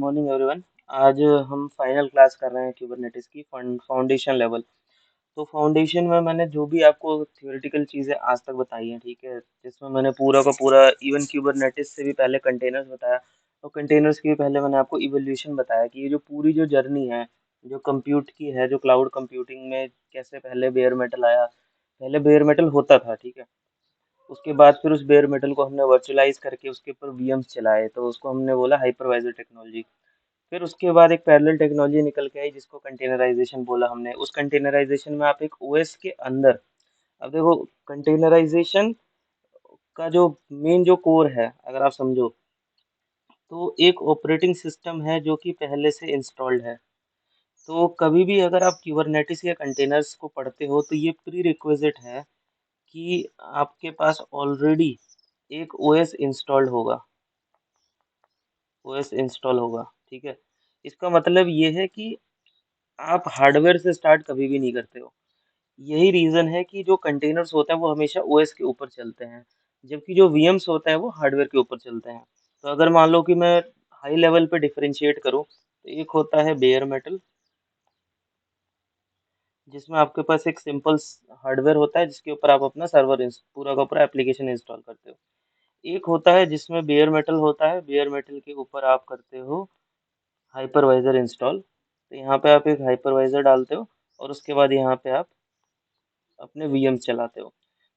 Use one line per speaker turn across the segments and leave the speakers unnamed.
Morning everyone. आज हम final class कर रहे हैं क्यूबरनेटिस की फाउंडेशन लेवल। तो फाउंडेशन में मैंने जो भी आपको थियोरेटिकल चीज़ें आज तक बताई हैं, ठीक है, जिसमें मैंने पूरा का पूरा इवन क्यूबरनेटिस से भी पहले कंटेनर्स बताया, और कंटेनर्स की भी पहले मैंने आपको इवोल्यूशन बताया कि ये जो पूरी जो जर्नी है, जो कंप्यूट की है, जो क्लाउड कंप्यूटिंग में कैसे पहले बेयर मेटल आया। पहले बेयर मेटल होता था, ठीक है। उसके बाद फिर उस बेयर मेटल को हमने वर्चुअलाइज करके उसके ऊपर वीएम्स चलाए, तो उसको हमने बोला हाइपरवाइजर टेक्नोलॉजी। फिर उसके बाद एक पैरेलल टेक्नोलॉजी निकल के आई जिसको कंटेनराइजेशन बोला हमने। उस कंटेनराइजेशन में आप एक ओएस के अंदर, अब देखो, कंटेनराइजेशन का जो मेन जो कोर है, अगर आप समझो, तो एक ऑपरेटिंग सिस्टम है जो कि पहले से इंस्टॉल्ड है। तो कभी भी अगर आप क्यूबरनेटिस या कंटेनर्स को पढ़ते हो तो ये प्री रिक्विजिट है कि आपके पास ऑलरेडी एक ओएस इंस्टॉल्ड होगा। ओएस इंस्टॉल होगा, ठीक है। इसका मतलब ये है कि आप हार्डवेयर से स्टार्ट कभी भी नहीं करते हो। यही रीजन है कि जो कंटेनर्स होते हैं वो हमेशा ओएस के ऊपर चलते हैं, जबकि जो वीएम्स होते हैं वो हार्डवेयर के ऊपर चलते हैं। तो अगर मान लो कि मैं हाई लेवल पे डिफरेंशिएट करूँ, तो एक होता है बेयर मेटल, जिसमें आपके पास एक सिंपल हार्डवेयर होता है जिसके ऊपर आप अपना सर्वर पूरा का पूरा एप्लीकेशन इंस्टॉल करते हो। एक होता है जिसमें बेयर मेटल होता है, बेयर मेटल के ऊपर आप करते हो हाइपरवाइजर इंस्टॉल। तो यहाँ पे आप एक हाइपरवाइजर डालते हो और उसके बाद यहाँ पे आप अपने वीएम्स चलाते हो।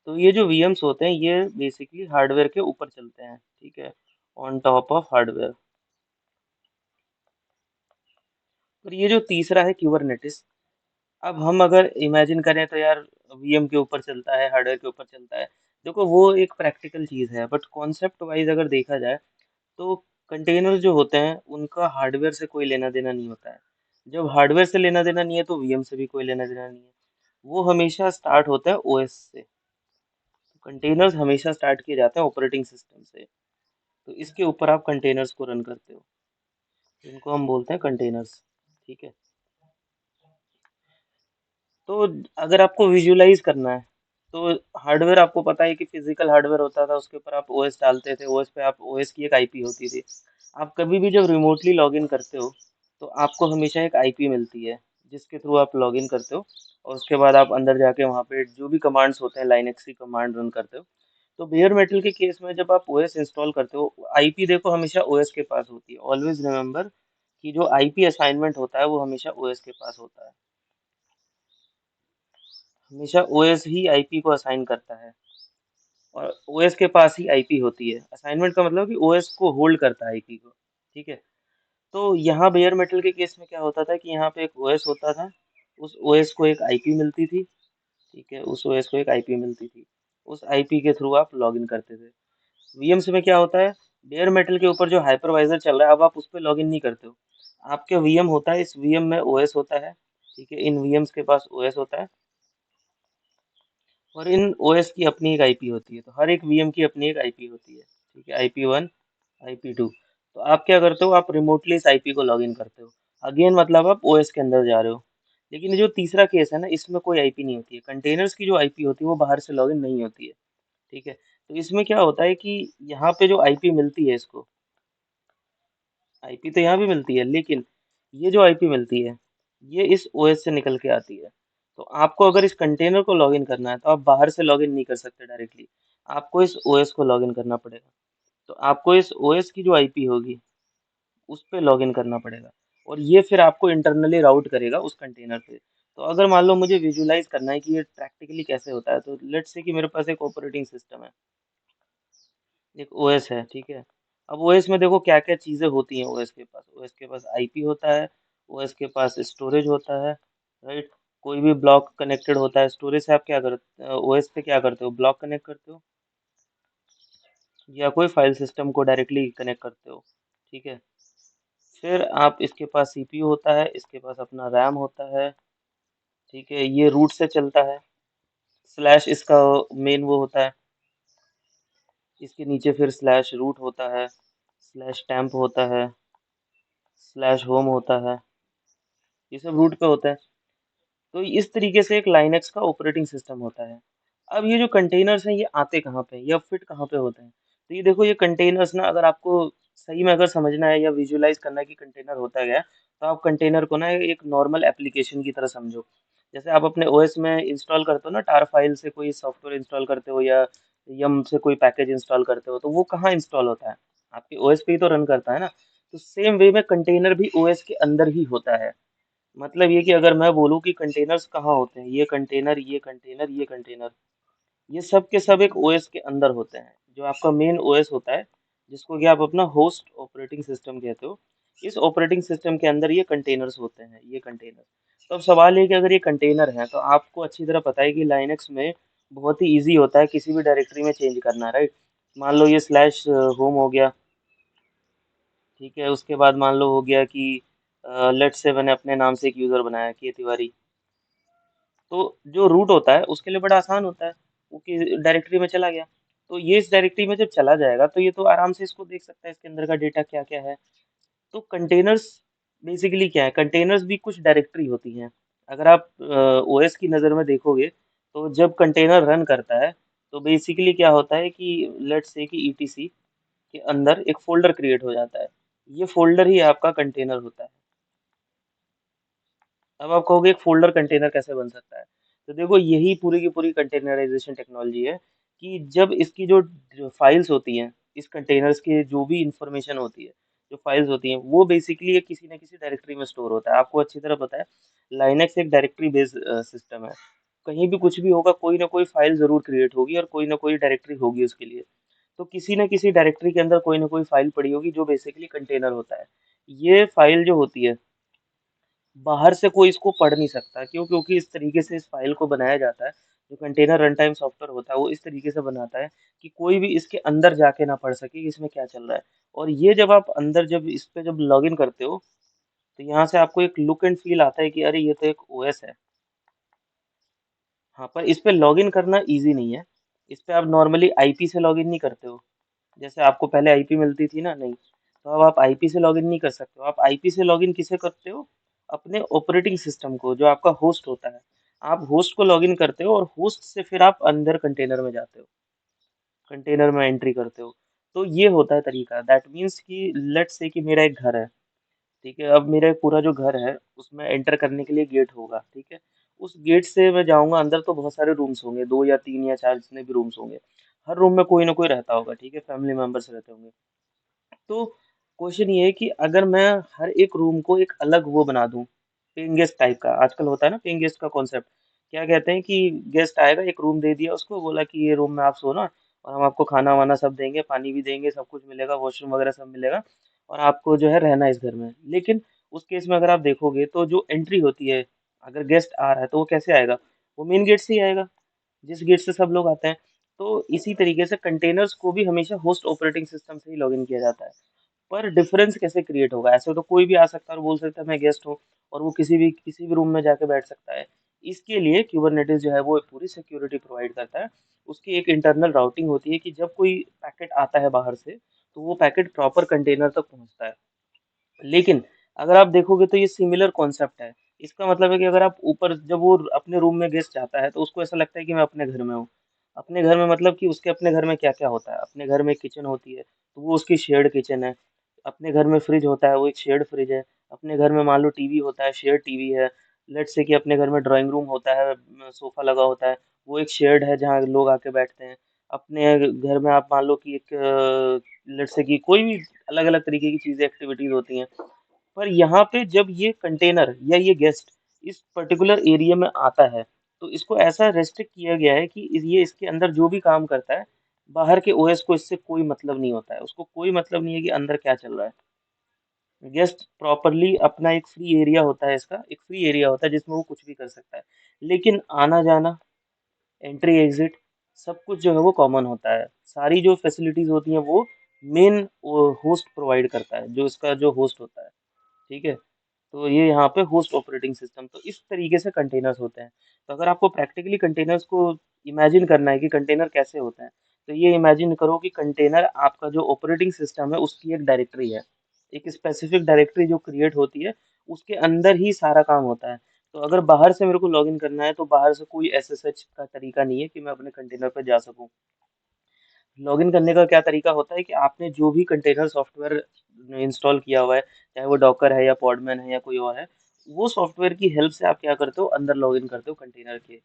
तो ये जो वीएम्स होते हैं ये बेसिकली हार्डवेयर के ऊपर चलते हैं, ठीक है, ऑन टॉप ऑफ हार्डवेयर। और ये जो तीसरा है क्यूबरनेटिस, अब हम अगर इमेजिन करें तो यार वीएम के ऊपर चलता है, हार्डवेयर के ऊपर चलता है। देखो वो एक प्रैक्टिकल चीज़ है, बट कॉन्सेप्ट वाइज अगर देखा जाए तो कंटेनर जो होते हैं उनका हार्डवेयर से कोई लेना देना नहीं होता है। जब हार्डवेयर से लेना देना नहीं है तो वीएम से भी कोई लेना देना नहीं है। वो हमेशा स्टार्ट होता है ओएस से। कंटेनर्स हमेशा स्टार्ट किए जाते हैं ऑपरेटिंग सिस्टम से। तो इसके ऊपर आप कंटेनर्स को रन करते हो, इनको हम बोलते हैं कंटेनर्स, ठीक है। तो अगर आपको विजुलाइज करना है तो हार्डवेयर आपको पता है कि फिजिकल हार्डवेयर होता था, उसके ऊपर आप ओएस डालते थे, ओएस पे आप ओएस की एक आईपी होती थी। आप कभी भी जब रिमोटली लॉगिन करते हो तो आपको हमेशा एक आईपी मिलती है जिसके थ्रू आप लॉगिन करते हो, और उसके बाद आप अंदर जाके वहाँ पे जो भी कमांड्स होते हैं लाइनक्स की कमांड रन करते हो। तो बेयर मेटल के केस में जब आप ओएस इंस्टॉल करते हो, आईपी देखो हमेशा ओएस के पास होती है। ऑलवेज रिमेम्बर कि जो आईपी असाइनमेंट होता है वो हमेशा ओएस के पास होता है। हमेशा ओएस ही आईपी को असाइन करता है, और ओएस के पास ही आईपी होती है। असाइनमेंट का मतलब कि ओएस को होल्ड करता है आईपी को, ठीक है। तो यहाँ बेयर मेटल के केस में क्या होता था कि यहाँ पे एक ओएस होता था, उस ओएस को एक आईपी मिलती थी, ठीक है, उस ओएस को एक आईपी मिलती थी। उस आईपी के थ्रू आप लॉगिन करते थे। वीएम्स में क्या होता है, बेयर मेटल के ऊपर जो हाइपरवाइजर चल रहा है, अब आप उस पर लॉगिन नहीं करते हो। आपके वीएम होता है, इस वीएम में ओएस होता है, ठीक है, इन वीएम्स के पास ओएस होता है, और इन ओएस की अपनी एक आईपी होती है। तो हर एक वीएम की अपनी एक आईपी होती है, ठीक है, IP1, IP2। तो आप क्या करते हो, आप रिमोटली इस आईपी को लॉगिन करते हो। अगेन मतलब आप ओएस के अंदर जा रहे हो। लेकिन ये जो तीसरा केस है ना, इसमें कोई आईपी नहीं होती है। कंटेनर्स की जो आईपी होती है वो बाहर से लॉगिन नहीं होती है, ठीक है। तो इसमें क्या होता है कि यहाँ पे जो आईपी मिलती है इसको, आईपी तो यहाँ भी मिलती है, लेकिन ये जो आईपी मिलती है ये इस ओएस से निकल के आती है। तो आपको अगर इस कंटेनर को लॉगिन करना है तो आप बाहर से लॉगिन नहीं कर सकते डायरेक्टली, आपको इस ओएस को लॉगिन करना पड़ेगा। तो आपको इस ओएस की जो आईपी होगी उस पे लॉगिन करना पड़ेगा, और ये फिर आपको इंटरनली राउट करेगा उस कंटेनर पे। तो अगर मान लो मुझे विजुलाइज करना है कि ये प्रैक्टिकली कैसे होता है, तो लेट्स से कि मेरे पास एक ऑपरेटिंग सिस्टम है, एक ओएस है, ठीक है। अब ओएस में देखो क्या क्या चीजें होती हैं। ओएस के पास आईपी होता है, ओएस के पास स्टोरेज होता है, राइट। कोई भी ब्लॉक कनेक्टेड होता है स्टोरेज से, आप क्या करते ओएस पे क्या करते हो, ब्लॉक कनेक्ट करते हो या कोई फाइल सिस्टम को डायरेक्टली कनेक्ट करते हो, ठीक है। फिर आप, इसके पास सीपीयू होता है, इसके पास अपना रैम होता है, ठीक है, ये रूट से चलता है। स्लैश इसका मेन वो होता है, इसके नीचे फिर स्लैश रूट होता है, स्लैश टैम्प होता है, स्लैश होम होता है, ये सब रूट पे होता है। तो इस तरीके से एक लाइनक्स का ऑपरेटिंग सिस्टम होता है। अब ये जो कंटेनर्स हैं ये आते कहाँ पे हैं, या फिट कहाँ पे होते हैं। तो ये देखो, ये कंटेनर्स ना, अगर आपको सही में अगर समझना है या विजुअलाइज करना है कि कंटेनर होता क्या है, तो आप कंटेनर को ना एक नॉर्मल एप्लीकेशन की तरह समझो। जैसे आप अपने ओएस में इंस्टॉल करते हो ना, टार फाइल से कोई सॉफ्टवेयर इंस्टॉल करते हो या यम से कोई पैकेज इंस्टॉल करते हो, तो वो कहाँ इंस्टॉल होता है? आपके ओएस पे ही तो रन करता है ना। तो सेम वे में कंटेनर भी ओएस के अंदर ही होता है। मतलब ये कि अगर मैं बोलूँ कि कंटेनर्स कहाँ होते हैं, ये कंटेनर, ये कंटेनर, ये कंटेनर, ये सब के सब एक ओएस के अंदर होते हैं। जो आपका मेन ओएस होता है, जिसको कि आप अपना होस्ट ऑपरेटिंग सिस्टम कहते हो, इस ऑपरेटिंग सिस्टम के अंदर ये कंटेनर्स होते हैं, ये कंटेनर। तो अब सवाल है कि अगर ये कंटेनर है, तो आपको अच्छी तरह पता है कि लाइनक्स में बहुत ही इजी होता है किसी भी डायरेक्टरी में चेंज करना, राइट? मान लो ये स्लैश होम हो गया, ठीक है। उसके बाद मान लो हो गया कि लेट से मैंने अपने नाम से एक यूज़र बनाया, के तिवारी। तो जो रूट होता है उसके लिए बड़ा आसान होता है, वो कि डायरेक्टरी में चला गया। तो ये इस डायरेक्टरी में जब चला जाएगा तो ये तो आराम से इसको देख सकता है इसके अंदर का डेटा क्या क्या है। तो कंटेनर्स बेसिकली क्या है? कंटेनर्स भी कुछ डायरेक्टरी होती हैं। अगर आप ओएस की नज़र में देखोगे, तो जब कंटेनर रन करता है, तो बेसिकली क्या होता है कि लेट्स से कि ईटीसी के अंदर एक फोल्डर क्रिएट हो जाता है। ये फोल्डर ही आपका कंटेनर होता है। अब आप कहोगे एक फोल्डर कंटेनर कैसे बन सकता है? तो देखो यही पूरी की पूरी कंटेनराइजेशन टेक्नोलॉजी है कि जब इसकी जो फाइल्स होती हैं, इस कंटेनर्स के जो भी इंफॉर्मेशन होती है, जो फाइल्स होती हैं, वो बेसिकली एक किसी न किसी डायरेक्टरी में स्टोर होता है। आपको अच्छी तरह पता है, लाइनक्स एक डायरेक्टरी बेस्ड सिस्टम है। कहीं भी कुछ भी होगा, कोई ना कोई फाइल जरूर क्रिएट होगी और कोई ना कोई डायरेक्टरी होगी उसके लिए। तो किसी न किसी डायरेक्टरी के अंदर कोई ना कोई फाइल पड़ी होगी जो बेसिकली कंटेनर होता है। ये फाइल जो होती है, बाहर से कोई इसको पढ़ नहीं सकता। क्यों? क्योंकि इस तरीके से इस फाइल को बनाया जाता है, जो कंटेनर रन टाइम सॉफ्टवेयर होता है वो इस तरीके से बनाता है कि कोई भी इसके अंदर जाके ना पढ़ सके कि इसमें क्या चल रहा है। और ये जब आप अंदर जब इस पे जब लॉगिन करते हो, तो यहाँ से आपको एक लुक एंड फील आता है कि अरे ये तो एक ओएस है। हाँ, पर इस पे लॉगिन करना इजी नहीं है। इस पे आप नॉर्मली आईपी से लॉगिन नहीं करते हो। जैसे आपको पहले आईपी मिलती थी ना, नहीं। तो अब आप आईपी से लॉगिन नहीं कर सकते हो। आप आईपी से लॉगिन किसे करते हो? अपने ऑपरेटिंग सिस्टम को, जो आपका होस्ट होता है। आप होस्ट को लॉगिन करते हो और होस्ट से फिर आप अंदर कंटेनर में जाते हो, कंटेनर में एंट्री करते हो। तो ये होता है तरीका। दैट मीन्स कि लेट्स से कि मेरा एक घर है, ठीक है। अब मेरा पूरा जो घर है उसमें एंटर करने के लिए गेट होगा, ठीक है। उस गेट से मैं जाऊंगा अंदर, तो बहुत सारे रूम्स होंगे, दो या तीन या चार जितने भी रूम्स होंगे। हर रूम में कोई ना कोई रहता होगा, ठीक है, फैमिली मेंबर्स रहते होंगे। तो क्वेश्चन ये है कि अगर मैं हर एक रूम को एक अलग वो बना दूं, पेइंग गेस्ट टाइप का, आजकल होता है ना पेइंग गेस्ट का कॉन्सेप्ट। क्या कहते हैं कि गेस्ट आएगा, एक रूम दे दिया उसको, बोला कि ये रूम में आप सोना, और हम आपको खाना वाना सब देंगे, पानी भी देंगे, सब कुछ मिलेगा, वॉशरूम वगैरह सब मिलेगा, और आपको जो है रहना है इस घर में। लेकिन उस केस में अगर आप देखोगे तो जो एंट्री होती है, अगर गेस्ट आ रहा है तो वो कैसे आएगा? वो मेन गेट से ही आएगा, जिस गेट से सब लोग आते हैं। तो इसी तरीके से कंटेनर्स को भी हमेशा होस्ट ऑपरेटिंग सिस्टम से ही लॉगिन किया जाता है। पर डिफरेंस कैसे क्रिएट होगा? ऐसे तो कोई भी आ सकता है और बोल सकता है मैं गेस्ट हूँ, और वो किसी भी रूम में जाके बैठ सकता है। इसके लिए कुबरनेटिस जो है वो एक पूरी सिक्योरिटी प्रोवाइड करता है। उसकी एक इंटरनल राउटिंग होती है कि जब कोई पैकेट आता है बाहर से, तो वो पैकेट प्रॉपर कंटेनर तक पहुंचता है। लेकिन अगर आप देखोगे तो ये सिमिलर कॉन्सेप्ट है। इसका मतलब है कि अगर आप ऊपर, जब वो अपने रूम में गेस्ट जाता है, तो उसको ऐसा लगता है कि मैं अपने घर में हूँ। अपने घर में मतलब कि उसके अपने घर में क्या क्या होता है? अपने घर में किचन होती है, तो वो उसकी शेयर्ड किचन है। अपने घर में फ्रिज होता है, वो एक शेयर्ड फ्रिज है। अपने घर में मान लो टीवी होता है, शेयर्ड टीवी है। लेट्स से कि अपने घर में ड्राइंग रूम होता है, सोफा लगा होता है, वो एक शेयर्ड है जहाँ लोग आके बैठते हैं। अपने घर में आप मान लो कि एक लेट्स से कि कोई भी अलग अलग तरीके की चीजें, एक्टिविटीज होती हैं। पर यहाँ पे जब ये कंटेनर या ये गेस्ट इस पर्टिकुलर एरिया में आता है, तो इसको ऐसा रेस्ट्रिक्ट किया गया है कि ये इसके अंदर जो भी काम करता है, बाहर के ओएस को इससे कोई मतलब नहीं होता है। उसको कोई मतलब नहीं है कि अंदर क्या चल रहा है। गेस्ट प्रॉपरली अपना एक फ्री एरिया होता है, इसका एक फ्री एरिया होता है जिसमें वो कुछ भी कर सकता है। लेकिन आना जाना, एंट्री एग्जिट, सब कुछ जो है वो कॉमन होता है। सारी जो फैसिलिटीज होती हैं वो मेन होस्ट प्रोवाइड करता है, जो इसका जो होस्ट होता है, ठीक है। तो ये यहाँ पे होस्ट ऑपरेटिंग सिस्टम, तो इस तरीके से कंटेनर्स होते हैं। तो अगर आपको प्रैक्टिकली कंटेनर्स को इमेजिन करना है कि कंटेनर कैसे होते हैं, तो ये इमेजिन करो कि कंटेनर आपका जो ऑपरेटिंग सिस्टम है उसकी एक डायरेक्टरी है। एक स्पेसिफिक डायरेक्टरी जो क्रिएट होती है, उसके अंदर ही सारा काम होता है। तो अगर बाहर से मेरे को लॉगिन करना है, तो बाहर से कोई एसएसएच का तरीका नहीं है कि मैं अपने कंटेनर पर जा सकूं। लॉगिन करने का क्या तरीका होता है कि आपने जो भी कंटेनर सॉफ्टवेयर इंस्टॉल किया हुआ है, चाहे वो डॉकर है या पॉडमैन है या कोई और है, वो सॉफ्टवेयर की हेल्प से आप क्या करते हो, अंदर लॉगिन करते हो कंटेनर के।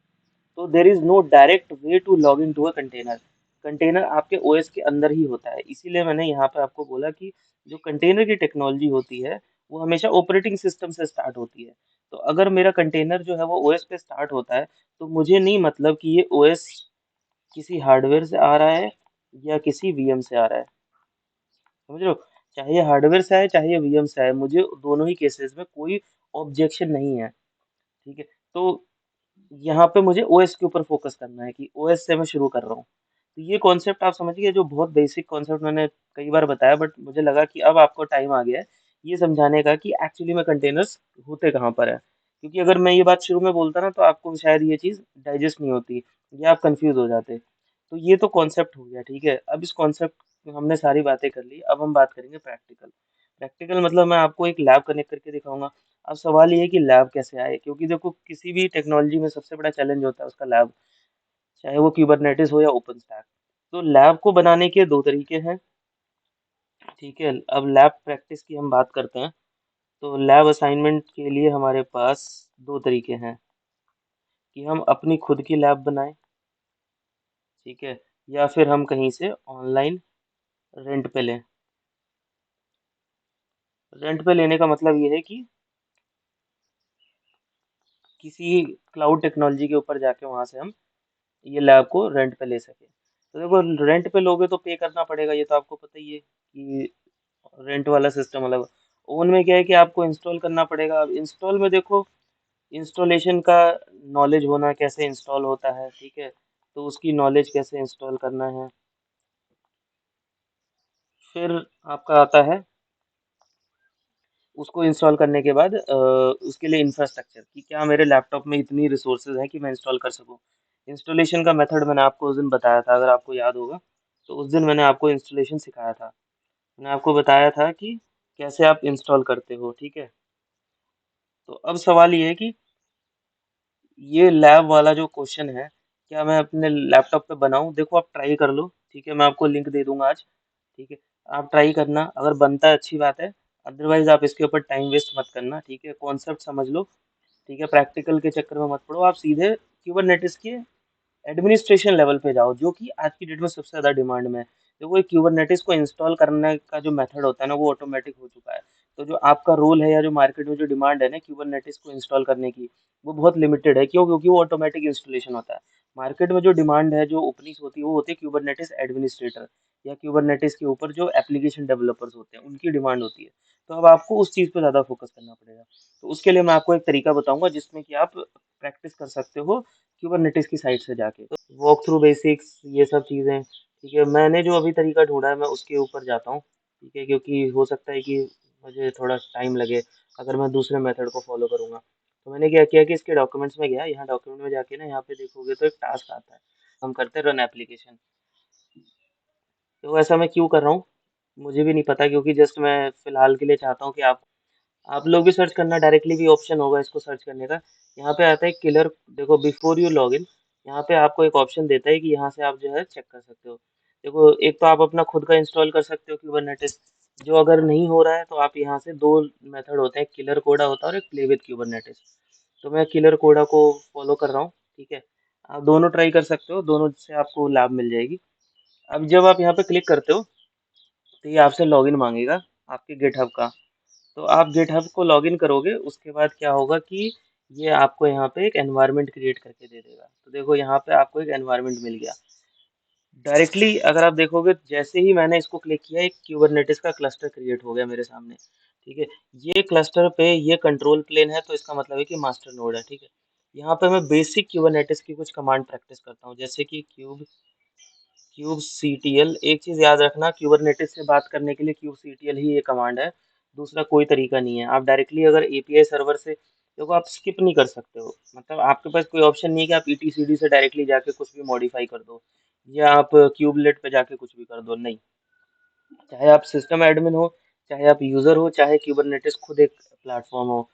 तो there is no direct way to log in to a container. Container आपके ओएस के अंदर ही होता है, इसीलिए मैंने यहाँ पे आपको बोला कि जो कंटेनर की टेक्नोलॉजी होती है वो हमेशा ऑपरेटिंग सिस्टम से स्टार्ट होती है। तो अगर मेरा कंटेनर जो है वो ओएस पे स्टार्ट होता है, तो मुझे नहीं मतलब कि ये ओएस किसी हार्डवेयर से आ रहा है या किसी वीएम से आ रहा है। समझ रहे हो? चाहे ये हार्डवेयर से आए चाहे ये वीएम से आए, मुझे दोनों ही केसेस में कोई ऑब्जेक्शन नहीं है। ठीक है। तो यहाँ पे मुझे ओएस के ऊपर फोकस करना है कि ओएस से मैं शुरू कर रहा हूँ। तो ये कॉन्सेप्ट आप समझिए, जो बहुत बेसिक कॉन्सेप्ट मैंने कई बार बताया, बट मुझे लगा कि अब आपको टाइम आ गया है ये समझाने का कि एक्चुअली में कंटेनर्स होते कहाँ पर है। क्योंकि अगर मैं ये बात शुरू में बोलता ना तो आपको शायद ये चीज़ डाइजेस्ट नहीं होती या आप कंफ्यूज हो जाते। तो ये तो कॉन्सेप्ट हो गया, ठीक है। अब इस कॉन्सेप्ट हमने सारी बातें कर ली, अब हम बात करेंगे प्रैक्टिकल। प्रैक्टिकल मतलब मैं आपको एक लैब कनेक्ट करके दिखाऊंगा। अब सवाल ये है कि लैब कैसे आए, क्योंकि देखो किसी भी टेक्नोलॉजी में सबसे बड़ा चैलेंज होता है उसका लैब, चाहे वो क्यूबरनेटिस हो या ओपन स्टैक। तो लैब को बनाने के दो तरीके हैं, ठीक है। अब लैब प्रैक्टिस की हम बात करते हैं, तो लैब असाइनमेंट के लिए हमारे पास दो तरीके हैं कि हम अपनी खुद की लैब बनाएं, ठीक है, या फिर हम कहीं से ऑनलाइन रेंट पे लें। रेंट पे लेने का मतलब ये है कि किसी क्लाउड टेक्नोलॉजी के ऊपर जाके वहां से हम ये लैब को रेंट पे ले सके। तो देखो रेंट पे लोगे तो पे करना पड़ेगा, ये तो आपको पता ही है कि रेंट वाला सिस्टम अलग। ओवन में क्या है कि आपको इंस्टॉल करना पड़ेगा। अब इंस्टॉल में देखो, इंस्टॉलेशन का नॉलेज होना, कैसे इंस्टॉल होता है, ठीक है, तो उसकी नॉलेज कैसे इंस्टॉल करना है। फिर आपका आता है उसको इंस्टॉल करने के बाद उसके लिए इंफ्रास्ट्रक्चर कि क्या मेरे लैपटॉप में इतनी रिसोर्सेज हैं कि मैं इंस्टॉल कर सकूं। इंस्टॉलेशन का मेथड मैंने आपको उस दिन बताया था, अगर आपको याद होगा तो उस दिन मैंने आपको इंस्टॉलेशन सिखाया था। मैंने आपको बताया था कि कैसे आप इंस्टॉल करते हो, ठीक है। तो अब सवाल ये है कि ये लैब वाला जो क्वेश्चन है, क्या मैं अपने लैपटॉप पे बनाऊं? देखो आप ट्राई कर लो, ठीक है, मैं आपको लिंक दे दूंगा आज, ठीक है। आप ट्राई करना, अगर बनता है अच्छी बात है, अदरवाइज आप इसके ऊपर टाइम वेस्ट मत करना, ठीक है। कॉन्सेप्ट समझ लो, ठीक है, प्रैक्टिकल के चक्कर में मत पड़ो, आप सीधे क्यूबरनेटिस के एडमिनिस्ट्रेशन लेवल पे जाओ, जो कि आज की डेट में सबसे ज़्यादा डिमांड में है। देखो, एक क्यूबरनेटिस को इंस्टॉल करने का जो मेथड होता है ना, वो ऑटोमेटिक हो चुका है। तो जो आपका रोल है या जो मार्केट में जो डिमांड है ना क्यूबरनेटिस को इंस्टॉल करने की, वो बहुत लिमिटेड है। क्यों? क्योंकि वो ऑटोमेटिक इंस्टॉलेशन होता है। मार्केट में जो डिमांड है, जो ओपनिंग्स होती है, वो होती है क्यूबरनेटिस एडमिनिस्ट्रेटर या क्यूबरनेटिस के ऊपर जो एप्लीकेशन डेवलपर्स होते हैं, उनकी डिमांड होती है। तो अब आपको उस चीज़ पे ज़्यादा फोकस करना पड़ेगा। तो उसके लिए मैं आपको एक तरीका बताऊंगा जिसमें कि आप प्रैक्टिस कर सकते हो क्यूबरनेटिस की साइट से जाके। वॉक थ्रू बेसिक्स, ये सब चीज़ें, ठीक है। मैंने जो अभी तरीका ढूंढा है मैं उसके ऊपर जाता हूँ, ठीक है, क्योंकि हो सकता है कि मुझे थोड़ा टाइम लगे अगर मैं दूसरे मेथड को फॉलो करूँगा। तो मैंने क्या किया कि इसके डॉक्यूमेंट्स में गया, यहाँ डॉक्यूमेंट में जाके ना यहाँ पे देखोगे तो एक टास्क आता है, हम करते हैं रन एप्लीकेशन। तो ऐसा मैं क्यों कर रहा हूँ मुझे भी नहीं पता, क्योंकि जस्ट मैं फिलहाल के लिए चाहता हूँ कि आप लोग भी सर्च करना, डायरेक्टली भी ऑप्शन होगा इसको सर्च करने का। यहाँ पे आता है किलर, देखो बिफोर यू लॉग इन, यहाँ पे आपको एक ऑप्शन देता है कि यहाँ से आप जो है चेक कर सकते हो। देखो, एक तो आप अपना खुद का इंस्टॉल कर सकते हो क्यूबरनेटिस, जो अगर नहीं हो रहा है तो आप यहाँ से दो मेथड होते हैं, किलर कोडा होता है और एक प्ले विद क्यूबरनेटिस। तो मैं किलर कोडा को फॉलो कर रहा हूँ, ठीक है। आप दोनों ट्राई कर सकते हो, दोनों से आपको लाभ मिल जाएगी। अब जब आप यहाँ पे क्लिक करते हो तो ये आपसे लॉगिन मांगेगा आपके गिटहब का। तो आप गिटहब को लॉगिन करोगे, उसके बाद क्या होगा कि ये आपको यहाँ पे एक एनवायरनमेंट क्रिएट करके दे देगा। तो देखो यहाँ पे आपको एक एनवायरनमेंट मिल गया डायरेक्टली। अगर आप देखोगे जैसे ही मैंने इसको क्लिक किया, एक क्यूबरनेटिस का क्लस्टर क्रिएट हो गया मेरे सामने, ठीक है। ये क्लस्टर पे ये कंट्रोल प्लेन है, तो इसका मतलब है कि मास्टर नोड है, ठीक है। यहाँ पे मैं बेसिक क्यूबरनेटिस की कुछ कमांड प्रैक्टिस करता हूँ, जैसे कि क्यूब सीटीएल। एक चीज याद रखना, क्यूबरनेटिस से बात करने के लिए क्यूब सीटीएल ही ये कमांड है, दूसरा कोई तरीका नहीं है। आप डायरेक्टली अगर एपीआई सर्वर से, देखो आप स्किप नहीं कर सकते हो, मतलब आपके पास कोई ऑप्शन नहीं है कि आप ईटीसीडी से डायरेक्टली जाके कुछ भी मॉडिफाई कर दो या आप क्यूबलेट पे जाके कुछ भी कर दो, नहीं। चाहे आप सिस्टम एडमिन हो, चाहे आप यूजर हो, चाहे क्यूबरनेटिस खुद एक प्लेटफॉर्म हो,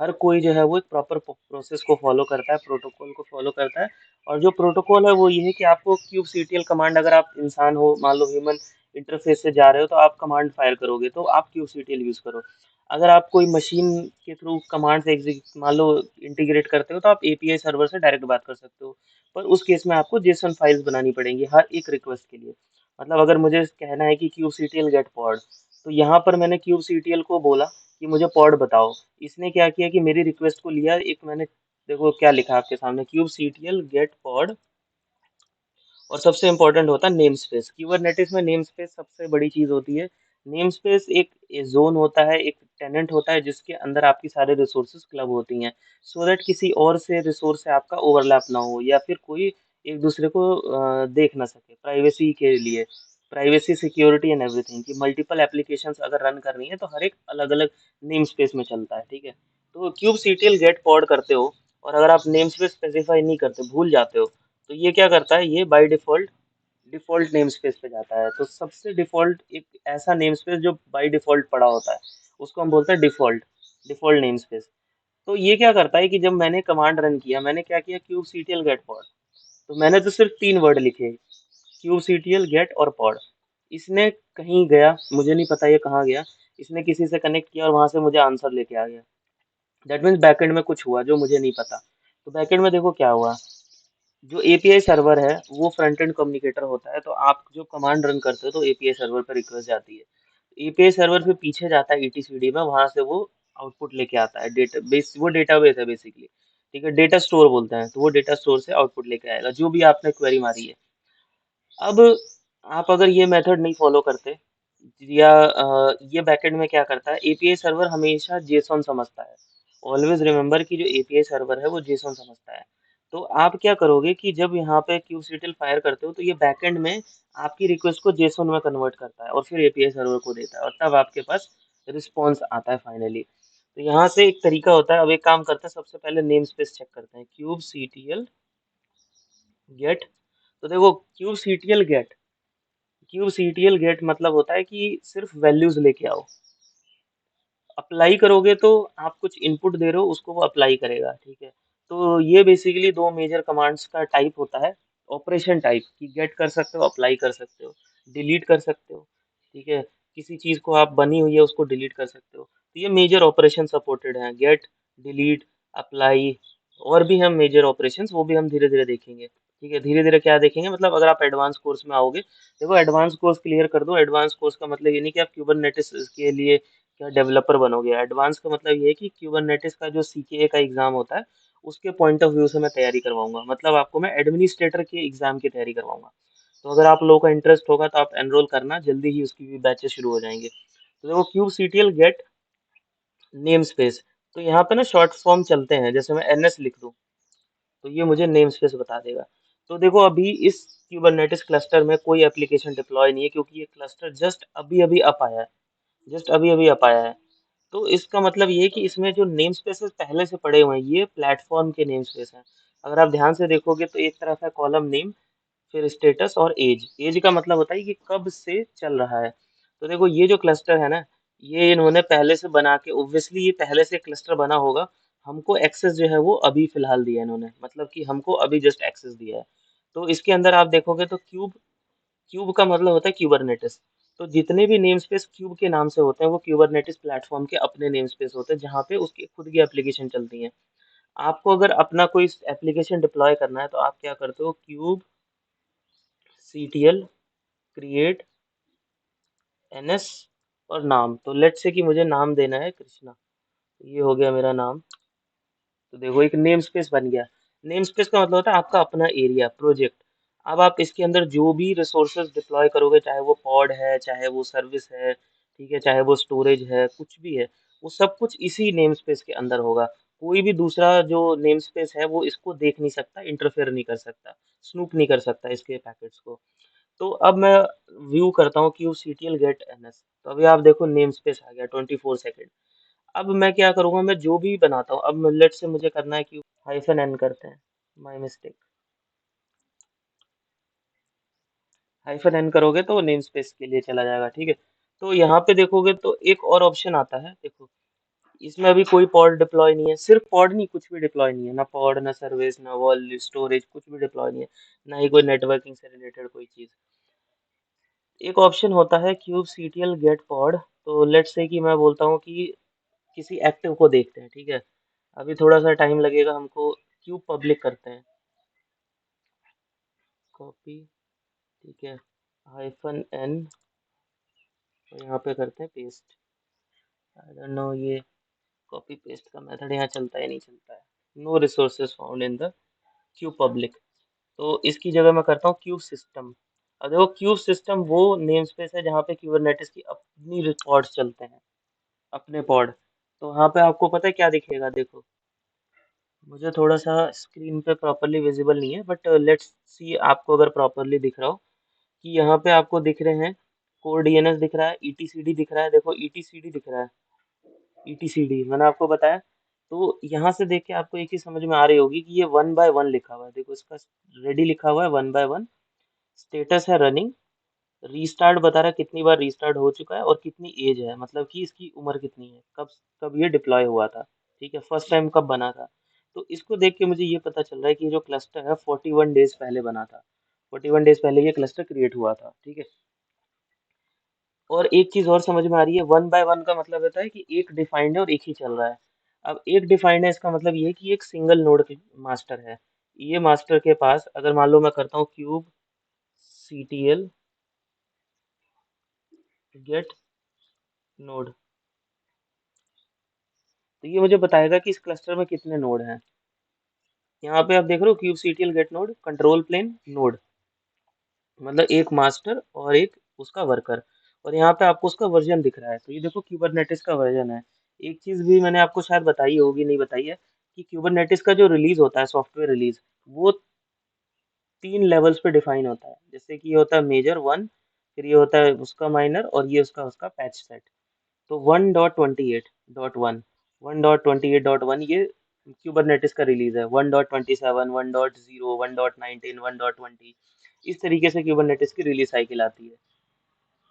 हर कोई जो है वो एक प्रॉपर प्रोसेस को फॉलो करता है, प्रोटोकॉल को फॉलो करता है। और जो प्रोटोकॉल है वो ये है कि आपको kubectl कमांड, अगर आप इंसान हो, मान लो ह्यूमन इंटरफेस से जा रहे हो, तो आप कमांड फायर करोगे तो आप kubectl यूज करो। अगर आप कोई मशीन के थ्रू कमांड से मान लो इंटीग्रेट करते हो, तो आप एपीआई सर्वर से डायरेक्ट बात कर सकते हो। पर उस केस में आपको जेसन फाइल्स बनानी पड़ेंगी हर एक रिक्वेस्ट के लिए। मतलब अगर मुझे कहना है कि kubectl गेट पॉड, तो यहाँ पर मैंने kubectl को बोला कि मुझे पॉड बताओ। इसने क्या किया कि मेरी रिक्वेस्ट को लिया, एक मैंने, देखो क्या लिखा आपके सामने, kubectl गेट पॉड, और सबसे इंपॉर्टेंट होता है नेम स्पेस। क्यूबरनेटिस में नेम स्पेस सबसे बड़ी चीज होती है। नेम स्पेस एक जोन होता है, एक टेनेंट होता है जिसके अंदर आपकी सारे रिसोर्सेज क्लब होती हैं, सो दैट किसी और से रिसोर्स से आपका ओवरलैप ना हो, या फिर कोई एक दूसरे को देख ना सके, प्राइवेसी के लिए, प्राइवेसी सिक्योरिटी एंड एवरीथिंग, कि मल्टीपल एप्लीकेशंस अगर रन कर रही हैं तो हर एक अलग अलग नेम स्पेस में चलता है, ठीक है। तो kubectl गेट पॉड करते हो, और अगर आप नेम स्पेस स्पेसिफाई नहीं करते, भूल जाते हो, तो ये क्या करता है, ये by default default name space पे जाता है। तो सबसे डिफॉल्ट एक ऐसा नेम स्पेस जो बाय डिफॉल्ट पड़ा होता है, उसको हम बोलते हैं डिफॉल्ट, डिफॉल्ट नेम स्पेस। तो ये क्या करता है कि जब मैंने कमांड रन किया, मैंने क्या किया, kubectl गेट पॉड, तो मैंने तो सिर्फ 3 वर्ड लिखे, kubectl गेट और पॉड। इसने कहीं गया, मुझे नहीं पता ये कहाँ गया, इसने किसी से कनेक्ट किया और वहां से मुझे आंसर लेके आ गया। दैट मीन्स बैकएंड में कुछ हुआ जो मुझे नहीं पता। तो बैकएंड में देखो क्या हुआ, जो एपीआई सर्वर है वो फ्रंट एंड कम्युनिकेटर होता है, तो आप जो कमांड रन करते हो तो एपीआई सर्वर पर रिक्वेस्ट जाती है, एपीआई सर्वर फिर पीछे जाता है ईटीसीडी में, वहां से वो आउटपुट लेके आता है, डेटा बेस, वो डेटाबेस है बेसिकली, ठीक है, डेटा स्टोर बोलते हैं, तो वो डेटा स्टोर से आउटपुट लेके आएगा जो भी आपने क्वेरी मारी है। अब आप अगर ये मेथड नहीं फॉलो करते, या ये बैकएंड में क्या करता है, एपीआई सर्वर हमेशा जेसॉन समझता है। ऑलवेज रिमेम्बर कि जो एपीआई सर्वर है वो जेसॉन समझता है। तो आप क्या करोगे कि जब यहाँ पे kubectl फायर करते हो, तो ये बैकएंड में आपकी रिक्वेस्ट को जेसॉन में कन्वर्ट करता है और फिर एपीआई सर्वर को देता है, और तब आपके पास रिस्पॉन्स आता है फाइनली। तो यहाँ से एक तरीका होता है। अब एक काम करते हैं, सबसे पहले नेम स्पेस चेक करते हैं, kubectl गेट। तो देखो, क्यूब सीटीएल गेट मतलब होता है कि सिर्फ वैल्यूज लेके आओ। अप्लाई करोगे तो आप कुछ इनपुट दे रहे हो, उसको वो अप्लाई करेगा, ठीक है। तो ये बेसिकली दो मेजर कमांड्स का टाइप होता है। ऑपरेशन टाइप, कि गेट कर सकते हो, अप्लाई कर सकते हो, डिलीट कर सकते हो, ठीक है। किसी चीज को आप बनी हुई है उसको डिलीट कर सकते हो, तो ये मेजर ऑपरेशन सपोर्टेड हैं, गेट, डिलीट, अप्लाई। और भी हम मेजर ऑपरेशंस, वो भी हम धीरे धीरे देखेंगे, ठीक है। धीरे धीरे क्या देखेंगे, मतलब अगर आप एडवांस कोर्स में आओगे, देखो एडवांस कोर्स क्लियर कर दो। एडवांस कोर्स का मतलब ये नहीं कि आप क्यूबरनेटिस के लिए क्या डेवलपर बनोगे। एडवांस का मतलब ये है कि क्यूबरनेटिस का जो सीकेए का एग्जाम होता है, उसके पॉइंट ऑफ व्यू से मैं तैयारी करवाऊंगा, मतलब आपको मैं एडमिनिस्ट्रेटर के एग्जाम की तैयारी करवाऊंगा। तो अगर आप लोगों का इंटरेस्ट होगा तो आप एनरोल करना, जल्दी ही उसकी भी बैचेस शुरू हो जाएंगे। तो देखो, cube CTL gate name space, तो यहाँ पे ना शॉर्ट फॉर्म चलते हैं, जैसे मैं एनएस लिख दूं तो ये मुझे नेम स्पेस बता देगा। तो देखो, अभी इस क्यूबरनेटिस क्लस्टर में कोई एप्लीकेशन डिप्लॉय नहीं है, क्योंकि ये क्लस्टर जस्ट अभी अभी अप आया है, जस्ट अभी अभी अप आया है। तो इसका मतलब ये है कि इसमें जो नेम स्पेसेस पहले से पड़े हुए हैं, ये प्लेटफॉर्म के नेम स्पेस हैं। अगर आप ध्यान से देखोगे तो एक तरफ है कॉलम नेम, फिर स्टेटस और एज। एज का मतलब होता है कि कब से चल रहा है। तो देखो, ये जो क्लस्टर है ना, ये इन्होंने पहले से बना के, ऑब्वियसली ये पहले से क्लस्टर बना होगा, हमको एक्सेस जो है वो अभी फिलहाल दिया है इन्होंने, मतलब कि हमको अभी जस्ट एक्सेस दिया है। तो इसके अंदर आप देखोगे तो क्यूब, क्यूब का मतलब होता है क्यूबरनेटिस। तो जितने भी नेम स्पेस क्यूब के नाम से होते हैं, वो क्यूबरनेटिस प्लेटफॉर्म के अपने नेम स्पेस होते हैं, जहाँ पे उसकी खुद की एप्लीकेशन चलती है। आपको अगर अपना कोई एप्लीकेशन डिप्लॉय करना है, तो आप क्या करते हो, क्यूब सीटीएल क्रिएट एनएस और नाम। तो लेट्स से कि मुझे नाम देना है कृष्णा, तो ये हो गया मेरा नाम। तो देखो, एक नेम स्पेस बन गया। नेम स्पेस का मतलब होता है आपका अपना एरिया, प्रोजेक्ट। अब आप इसके अंदर जो भी रिसोर्सेज डिप्लॉय करोगे, चाहे वो पॉड है, चाहे वो सर्विस है, ठीक है, चाहे वो स्टोरेज है, कुछ भी है, वो सब कुछ इसी नेम स्पेस के अंदर होगा। कोई भी दूसरा जो नेम स्पेस है वो इसको देख नहीं सकता, इंटरफेयर नहीं कर सकता, स्नूप नहीं कर सकता इसके पैकेट्स को। तो अब मैं व्यू करता हूँ क्यू सीटीएल गेट एनएस, तो अभी आप देखो नेम स्पेस आ गया 24 सेकेंड। अब मैं क्या करूंगा, मैं जो भी बनाता हूँ, अब लेट से मुझे करना है कि हाइफन एन करते हैं, माय मिस्टेक। हाइफन एन करोगे तो नेम स्पेस के लिए चला जाएगा, ठीक है। तो यहाँ पे देखोगे तो एक और ऑप्शन आता है, देखो, इसमें अभी कोई पॉड डिप्लॉय नहीं है, सिर्फ पॉड नहीं, कुछ भी डिप्लॉय नहीं है, ना पॉड ना सर्विस ना वॉल स्टोरेज, कुछ भी डिप्लॉय नहीं है, ना ही कोई नेटवर्किंग से रिलेटेड कोई चीज। एक ऑप्शन होता है क्यूब सीटीएल गेट पॉड। तो लेट्स से कि मैं बोलता हूँ कि किसी एक्टिव को देखते हैं, ठीक है। अभी थोड़ा सा टाइम लगेगा हमको। क्यूब पब्लिक करते हैं, कॉपी, ठीक है, -n, और यहाँ पे करते हैं पेस्ट। आई डोंट नो ये कॉपी पेस्ट का मेथड यहाँ चलता है नहीं चलता है। No resources found in the kube public. तो इसकी जगह मैं करता हूँ क्यूब सिस्टम। अब देखो क्यूब सिस्टम वो नेम स्पेस है जहाँ पे क्यूबरनेटिस की अपनी रिकॉर्ड्स चलते हैं, अपने पॉड। तो वहाँ पे आपको पता है क्या दिखेगा, देखो। मुझे थोड़ा सा स्क्रीन पे प्रॉपरली विजिबल नहीं है, बट लेट्स सी आपको अगर प्रॉपरली दिख रहा हो कि यहाँ पे आपको दिख रहे हैं कोर डीएनएस दिख रहा है, ईटीसीडी दिख रहा है, देखो ईटीसीडी दिख रहा है, ईटीसीडी मैंने आपको बताया। तो यहाँ से देख के आपको एक चीज समझ में आ रही होगी कि ये 1 by 1 लिखा हुआ है, देखो इसका रेडी लिखा हुआ है 1 by 1। स्टेटस है रनिंग, रीस्टार्ट बता रहा है कितनी बार रीस्टार्ट हो चुका है और कितनी एज है, मतलब कि इसकी उम्र कितनी है, कब कब ये डिप्लॉय हुआ था, ठीक है, फर्स्ट टाइम कब बना था। तो इसको देख के मुझे ये पता चल रहा है कि ये जो क्लस्टर है 41 डेज पहले बना था, 41 डेज पहले ये क्लस्टर क्रिएट हुआ था, ठीक है। और एक चीज और समझ में आ रही है, 1 by 1 का मतलब होता है कि एक डिफाइंड है और एक ही चल रहा है। अब एक डिफाइंड है इसका मतलब ये है कि एक सिंगल नोड मास्टर है। ये मास्टर के पास अगर मान लो मैं करता हूँ क्यूब सीटीएल गेट नोड, तो ये मुझे बताएगा कि इस क्लस्टर में कितने नोड हैं। यहाँ पे आप देख रहे हो kube CTL get node control plane node, मतलब एक मास्टर और एक उसका वर्कर। और यहाँ पे आपको उसका वर्जन दिख रहा है, तो ये देखो क्यूबरनेटिस का वर्जन है। एक चीज भी मैंने आपको शायद बताई होगी, नहीं बताई है, कि क्यूबरनेटिस का जो रिलीज होता है, सॉफ्टवेयर रिलीज, वो 3 लेवल्स पे डिफाइन होता है। जैसे कि ये होता है मेजर 1, फिर ये होता है उसका माइनर, और ये उसका उसका पैच सेट। तो 1.28.1, 1.28.1 ये क्यूबरनेटिस का रिलीज है। 1.27, 1.0, 1.19, 1.20, इस तरीके से क्यूबरनेटिस की रिलीज साइकिल आती है।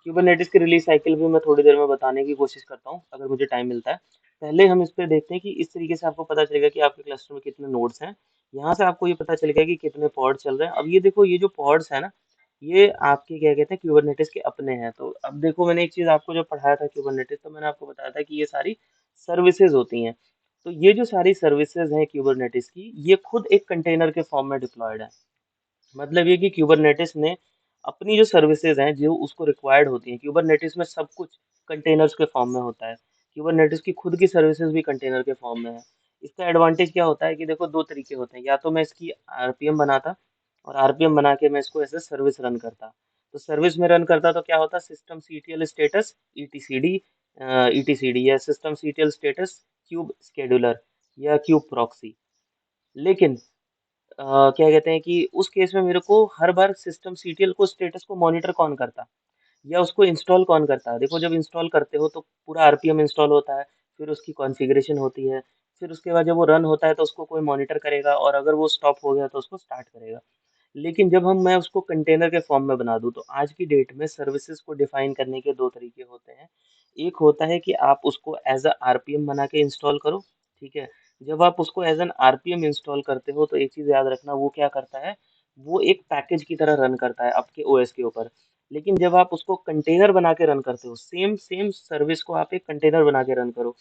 क्यूबरनेटिस की रिलीज साइकिल भी मैं थोड़ी देर में बताने की कोशिश करता हूँ अगर मुझे टाइम मिलता है। पहले हम इस पे देखते हैं कि इस तरीके से आपको पता चलेगा कि आपके क्लस्टर में कितने नोड्स हैं। यहाँ से आपको ये पता चलेगा कि कितने पॉड चल रहे हैं। अब ये देखो, ये जो पॉड्स है ना, ये आपके क्या कहते हैं क्यूबरनेटिस के अपने हैं। तो अब देखो, मैंने एक चीज आपको जो पढ़ाया था क्यूबरनेटिस, तो मैंने आपको बताया था कि ये सारी सर्विसेज होती हैं। तो ये जो सारी सर्विसेज हैं क्यूबरनेटिस की, ये खुद एक कंटेनर के फॉर्म में डिप्लॉयड है। मतलब ये कि क्यूबरनेटिस ने अपनी जो सर्विसेज हैं जो उसको रिक्वायर्ड होती हैं, क्यूबरनेटिस में सब कुछ कंटेनर्स के फॉर्म में होता है। क्यूबरनेटिस की खुद की सर्विसेज भी कंटेनर के फॉर्म में है। इसका एडवांटेज क्या होता है कि देखो, दो तरीके होते हैं, या तो मैं इसकी आरपीएम बनाता, और आरपीएम बना के मैं इसको ऐसे सर्विस रन करता। तो सर्विस में रन करता तो क्या होता, सिस्टम सीटीएल स्टेटस ईटीसीडी, ईटीसीडी या system CTL status cube scheduler या क्यूब प्रॉक्सी। लेकिन क्या कहते हैं कि उस केस में मेरे को हर बार सिस्टम सीटीएल को स्टेटस को मॉनिटर कौन करता, या उसको इंस्टॉल कौन करता है। देखो, जब इंस्टॉल करते हो तो पूरा आरपीएम इंस्टॉल होता है, फिर उसकी कॉन्फ़िगरेशन होती है, फिर उसके बाद जब वो रन होता है तो उसको कोई मॉनिटर करेगा, और अगर वो स्टॉप हो गया तो उसको स्टार्ट करेगा। लेकिन जब मैं उसको कंटेनर के फॉर्म में बना दूं, तो आज की डेट में सर्विसेज को डिफाइन करने के दो तरीके होते हैं। एक होता है कि आप उसको एज अ आरपीएम बना के इंस्टॉल करो, ठीक है। जब आप उसको एज एन आरपीएम इंस्टॉल करते हो, तो एक चीज याद रखना, वो क्या करता है, वो एक पैकेज की तरह रन करता है आपके ओएस के ऊपर। लेकिन जब आप उसको कंटेनर बना के रन करते हो, सेम सेम सर्विस को आप एक कंटेनर बना के रन करो,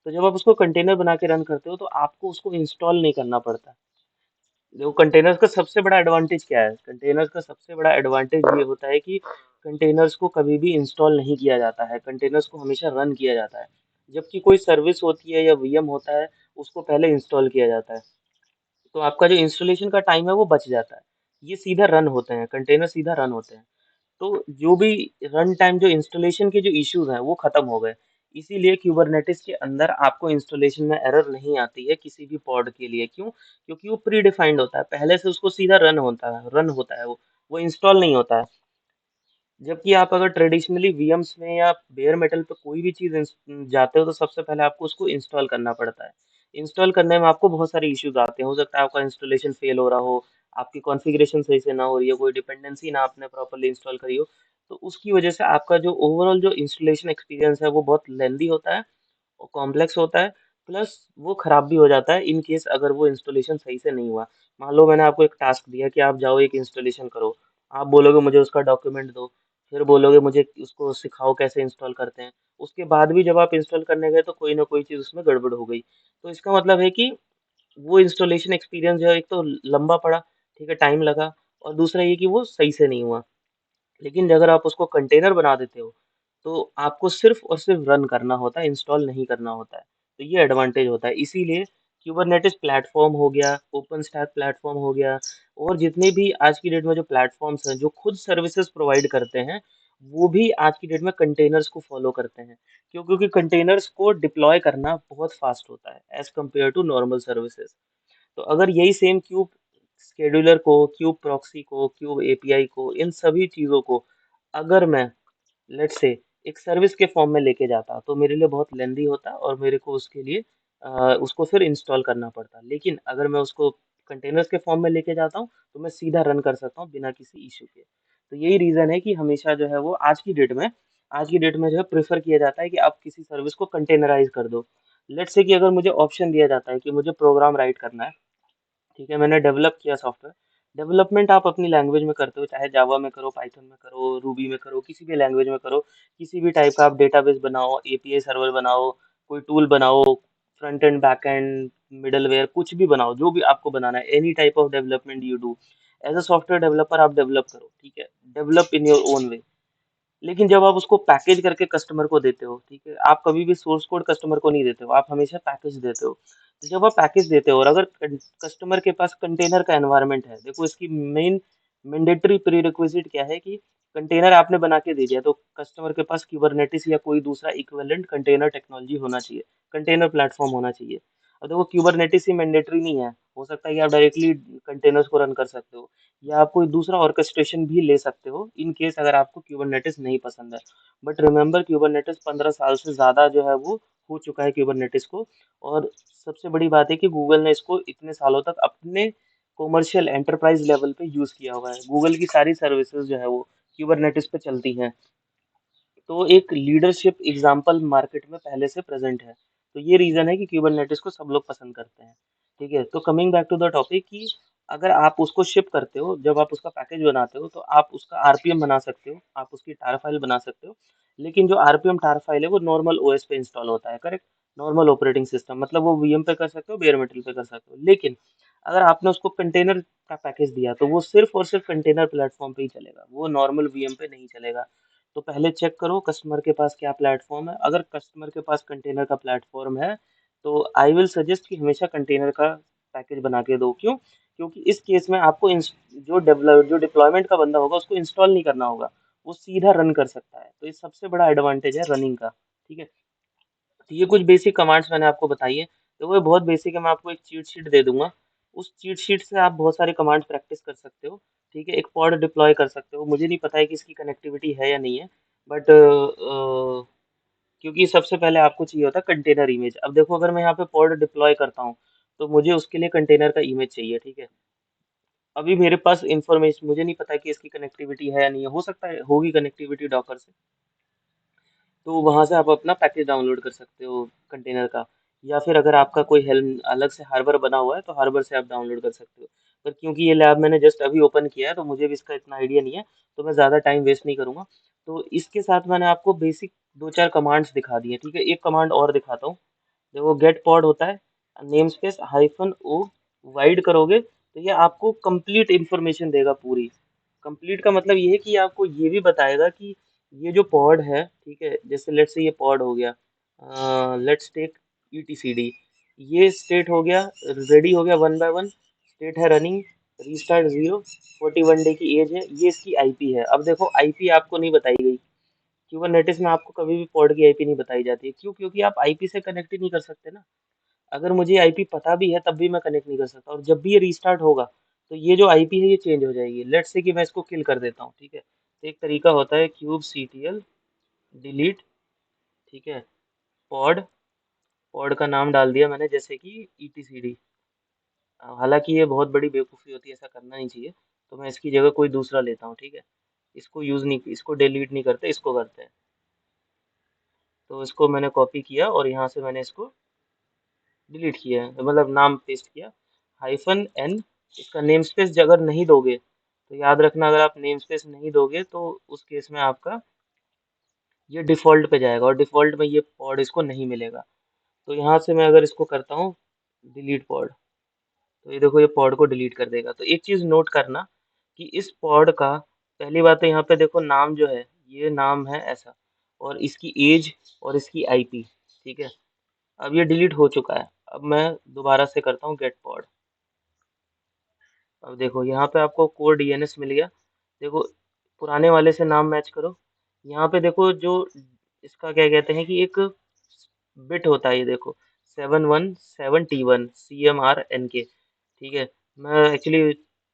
तो जब आप उसको कंटेनर बना के रन करते हो तो आपको उसको इंस्टॉल नहीं करना पड़ता। देखो, कंटेनर्स का सबसे बड़ा एडवांटेज क्या है, कंटेनर्स का सबसे बड़ा एडवांटेज ये होता है कि कंटेनर्स को कभी भी इंस्टॉल नहीं किया जाता है, कंटेनर्स को हमेशा रन किया जाता है। जबकि कोई सर्विस होती है या वीएम होता है, उसको पहले इंस्टॉल किया जाता है। तो आपका जो इंस्टॉलेशन का टाइम है वो बच जाता है। ये सीधा रन होते हैं, कंटेनर सीधा रन होते हैं। तो जो भी रन टाइम, जो इंस्टॉलेशन के जो इश्यूज हैं वो खत्म हो गए। इसीलिए क्यूबरनेटिस के अंदर आपको इंस्टॉलेशन में एरर नहीं आती है किसी भी पॉड के लिए। क्यों? क्योंकि वो प्री डिफाइंड होता है, पहले से उसको सीधा रन होता है वो इंस्टॉल नहीं होता है। जबकि आप अगर ट्रेडिशनली वीएम्स में या बेयर मेटल पे कोई भी चीज जाते हो, तो सबसे पहले आपको उसको इंस्टॉल करना पड़ता है। इंस्टॉल करने में आपको बहुत सारे इश्यूज आते हैं, हो सकता है आपका इंस्टॉलेशन फेल हो रहा हो, आपकी कॉन्फ़िगरेशन सही से ना हो रही हो, कोई डिपेंडेंसी ना आपने प्रॉपर्ली इंस्टॉल करी हो। तो उसकी वजह से आपका जो ओवरऑल जो इंस्टॉलेशन एक्सपीरियंस है वो बहुत लेंदी होता है, कॉम्प्लेक्स होता है, प्लस वो खराब भी हो जाता है इन केस अगर वो इंस्टॉलेशन सही से नहीं हुआ। मान लो मैंने आपको एक टास्क दिया कि आप जाओ एक इंस्टॉलेशन करो, आप बोलोगे मुझे उसका डॉक्यूमेंट दो, फिर बोलोगे मुझे उसको सिखाओ कैसे इंस्टॉल करते हैं, उसके बाद भी जब आप इंस्टॉल करने गए तो कोई ना कोई चीज़ उसमें गड़बड़ हो गई। तो इसका मतलब है कि वो इंस्टॉलेशन एक्सपीरियंस जो है एक तो लंबा पड़ा, ठीक है, टाइम लगा, और दूसरा ये कि वो सही से नहीं हुआ। लेकिन अगर आप उसको कंटेनर बना देते हो, तो आपको सिर्फ़ और सिर्फ़ रन करना होता है, इंस्टॉल नहीं करना होता है। तो ये एडवांटेज होता है। इसीलिए कुबरनेटिस प्लेटफ़ॉर्म हो गया, ओपनस्टैक प्लेटफ़ॉर्म हो गया, और जितने भी आज की डेट में जो प्लेटफ़ॉर्म्स हैं, जो खुद सर्विसेज़ प्रोवाइड करते हैं, वो भी आज की डेट में कंटेनर्स को फ़ॉलो करते हैं। क्यों? क्योंकि कंटेनर्स को डिप्लॉय करना बहुत फ़ास्ट होता है, as compare to normal services. तो अगर यही सेम क्यूब शेड्यूलर को, क्यूब प्रॉक्सी को, क्यूब एपीआई को, इन सभी चीज़ों को अगर मैं लेट्स से एक सर्विस के फॉर्म में लेके जाता तो मेरे लिए बहुत लेंदी होता और मेरे को उसके लिए उसको फिर इंस्टॉल करना पड़ता। लेकिन अगर मैं उसको कंटेनर्स के फॉर्म में लेके जाता हूँ तो मैं सीधा रन कर सकता हूँ बिना किसी इश्यू के। तो यही रीज़न है कि हमेशा जो है वो आज की डेट में जो है प्रेफ़र किया जाता है कि आप किसी सर्विस को कंटेनराइज़ कर दो। लेट्स से कि अगर मुझे ऑप्शन दिया जाता है कि मुझे प्रोग्राम राइट करना है, ठीक है, मैंने डेवलप किया सॉफ्टवेयर। डेवलपमेंट आप अपनी लैंग्वेज में करते हो, चाहे जावा में करो, पाइथन में करो, रूबी में करो, किसी भी लैंग्वेज में करो, किसी भी टाइप का आप डेटाबेस बनाओ, एपीआई सर्वर बनाओ, कोई टूल बनाओ, front end, back end, middleware, कुछ भी बनाओ, जो भी आपको बनाना है, any type of development you do. As a software developer आप डेवलप करो, ठीक है, develop in your own way. लेकिन जब आप उसको पैकेज करके कस्टमर को देते हो, ठीक है, आप कभी भी सोर्स कोड कस्टमर को नहीं देते हो, आप हमेशा पैकेज देते हो। तो जब आप पैकेज देते हो और अगर कस्टमर के पास कंटेनर का एनवायरनमेंट है, देखो इसकी मेन मैंडेटरी प्रीरिक्विजिट क्या है कि कंटेनर आपने बना के दे दिया तो कस्टमर के पास क्यूबरनेटिस या कोई दूसरा इक्विवेलेंट कंटेनर टेक्नोलॉजी होना चाहिए, कंटेनर प्लेटफॉर्म होना चाहिए। अब देखो क्यूबरनेटिस ही मैंडेटरी नहीं है, हो सकता है कि आप डायरेक्टली कंटेनर्स को रन कर सकते हो, या आप कोई दूसरा ऑर्केस्ट्रेशन भी ले सकते हो इन केस अगर आपको क्यूबरनेटिस नहीं पसंद है। बट रिमेंबर क्यूबरनेटिस 15 साल से ज़्यादा जो है वो हो चुका है क्यूबरनेटिस को। और सबसे बड़ी बात है कि गूगल ने इसको इतने सालों तक अपने कॉमर्शियल एंटरप्राइज लेवल पे यूज़ किया हुआ है। गूगल की सारी सर्विसेज जो है वो क्यूबरनेटिस पे चलती हैं। तो एक लीडरशिप एग्जाम्पल मार्केट में पहले से प्रेजेंट है। तो ये रीजन है कि क्यूबरनेटिस को सब लोग पसंद करते हैं। ठीक है, तो coming back to the topic कि अगर आप उसको शिप करते हो, जब आप उसका पैकेज बनाते हो तो आप उसका आरपीएम बना सकते हो, आप उसकी टार फाइल बना सकते हो। लेकिन जो आरपीएम टार फाइल है वो नॉर्मल ओएस पे इंस्टॉल होता है, करेक्ट, नॉर्मल ऑपरेटिंग सिस्टम, मतलब वो वीएम पे कर सकते हो, बेयर मेटल पे कर सकते हो। लेकिन अगर आपने उसको कंटेनर का पैकेज दिया तो वो सिर्फ और सिर्फ कंटेनर प्लेटफॉर्म पे ही चलेगा, वो नॉर्मल वीएम पे नहीं चलेगा। तो पहले चेक करो कस्टमर के पास क्या प्लेटफॉर्म है। अगर कस्टमर के पास कंटेनर का प्लेटफॉर्म है तो आई विल सजेस्ट कि हमेशा कंटेनर का पैकेज बना के दो। क्यों? क्योंकि इस केस में आपको जो डिप्लॉयमेंट का बंदा होगा उसको इंस्टॉल नहीं करना होगा, वो सीधा रन कर सकता है। तो ये सबसे बड़ा एडवांटेज है रनिंग का। ठीक है, तो ये कुछ बेसिक कमांड्स मैंने आपको बताई है। तो वो बहुत बेसिक है, मैं आपको एक चीट शीट दे दूंगा, उस चीट शीट से आप बहुत सारे कमांड्स प्रैक्टिस कर सकते हो। ठीक है, एक पॉड डिप्लॉय कर सकते हो, मुझे नहीं पता है कि इसकी कनेक्टिविटी है या नहीं है, बट क्योंकि सबसे पहले आपको चाहिए होता है कंटेनर इमेज। अब देखो अगर मैं यहाँ पे पॉड डिप्लॉय करता हूँ तो मुझे उसके लिए कंटेनर का इमेज चाहिए, ठीक है। अभी मेरे पास इंफॉर्मेशन, मुझे नहीं पता कि इसकी कनेक्टिविटी है या नहीं है, हो सकता है होगी कनेक्टिविटी डॉकर से, तो वहां से आप अपना पैकेज डाउनलोड कर सकते हो कंटेनर का। या फिर अगर आपका कोई हेल्म अलग से हार्बर बना हुआ है तो हार्बर से आप डाउनलोड कर सकते हो। पर क्योंकि ये लैब मैंने जस्ट अभी ओपन किया है तो मुझे भी इसका इतना आइडिया नहीं है, तो मैं ज़्यादा टाइम वेस्ट नहीं करूंगा। तो इसके साथ मैंने आपको बेसिक दो चार कमांड्स दिखा दिए, ठीक है, एक कमांड और दिखाता हूँ। देखो गेट पॉड होता है, नेम स्पेस हाइफन ओ, वाइड करोगे तो ये आपको कंप्लीट इंफॉर्मेशन देगा पूरी। कंप्लीट का मतलब ये है कि आपको ये भी बताएगा कि ये जो पॉड है, ठीक है, जैसे लेट्स से ये पॉड हो गया, लेट्स टेक ईटीसीडी, ये स्टेट हो गया, रेडी हो गया, वन बाय वन स्टेट है रनिंग, रीस्टार्ट जीरो, 41 डे की एज है, ये इसकी आईपी है। अब देखो आईपी आपको नहीं बताई गई, क्यूबरनेटिस में आपको कभी भी पॉड की आईपी नहीं बताई जाती है। क्यों? क्योंकि आप आईपी से कनेक्ट ही नहीं कर सकते ना। अगर मुझे आईपी पता भी है तब भी मैं कनेक्ट नहीं कर सकता, और जब भी ये रीस्टार्ट होगा तो ये जो आईपी है ये चेंज हो जाएगी। लेट्स से कि मैं इसको किल कर देता हूँ, ठीक है, तो एक तरीका होता है क्यूब सीटीएल डिलीट, ठीक है, पॉड, पॉड का नाम डाल दिया मैंने जैसे कि ईटीसीडी। हालांकि ये बहुत बड़ी बेवकूफ़ी होती है, ऐसा करना नहीं चाहिए, तो मैं इसकी जगह कोई दूसरा लेता हूँ, ठीक है, इसको यूज़ नहीं, इसको डिलीट नहीं करते, इसको करते हैं। तो इसको मैंने कॉपी किया और यहाँ से मैंने इसको डिलीट किया है, मतलब नाम पेस्ट किया, -n। इसका नेम स्पेस अगर नहीं दोगे तो याद रखना, अगर आप नेम स्पेस नहीं दोगे तो उस केस में आपका ये डिफ़ॉल्ट पे जाएगा और डिफ़ॉल्ट में ये पॉड इसको नहीं मिलेगा। तो यहाँ से मैं अगर इसको करता हूँ डिलीट पॉड, तो ये देखो ये पॉड को डिलीट कर देगा। तो एक चीज़ नोट करना कि इस पॉड का, पहली बात तो यहाँ पे देखो नाम जो है, ये नाम है ऐसा, और इसकी एज और इसकी आईपी, ठीक है। अब ये डिलीट हो चुका है। अब मैं दोबारा से करता हूँ गेट पॉड। अब देखो यहाँ पे आपको कोर डीएनएस मिल गया। देखो पुराने वाले से नाम मैच करो। यहाँ पे देखो जो इसका क्या कहते हैं कि एक बिट होता है, ये देखो 717T1 CMRNK, ठीक है। मैं एक्चुअली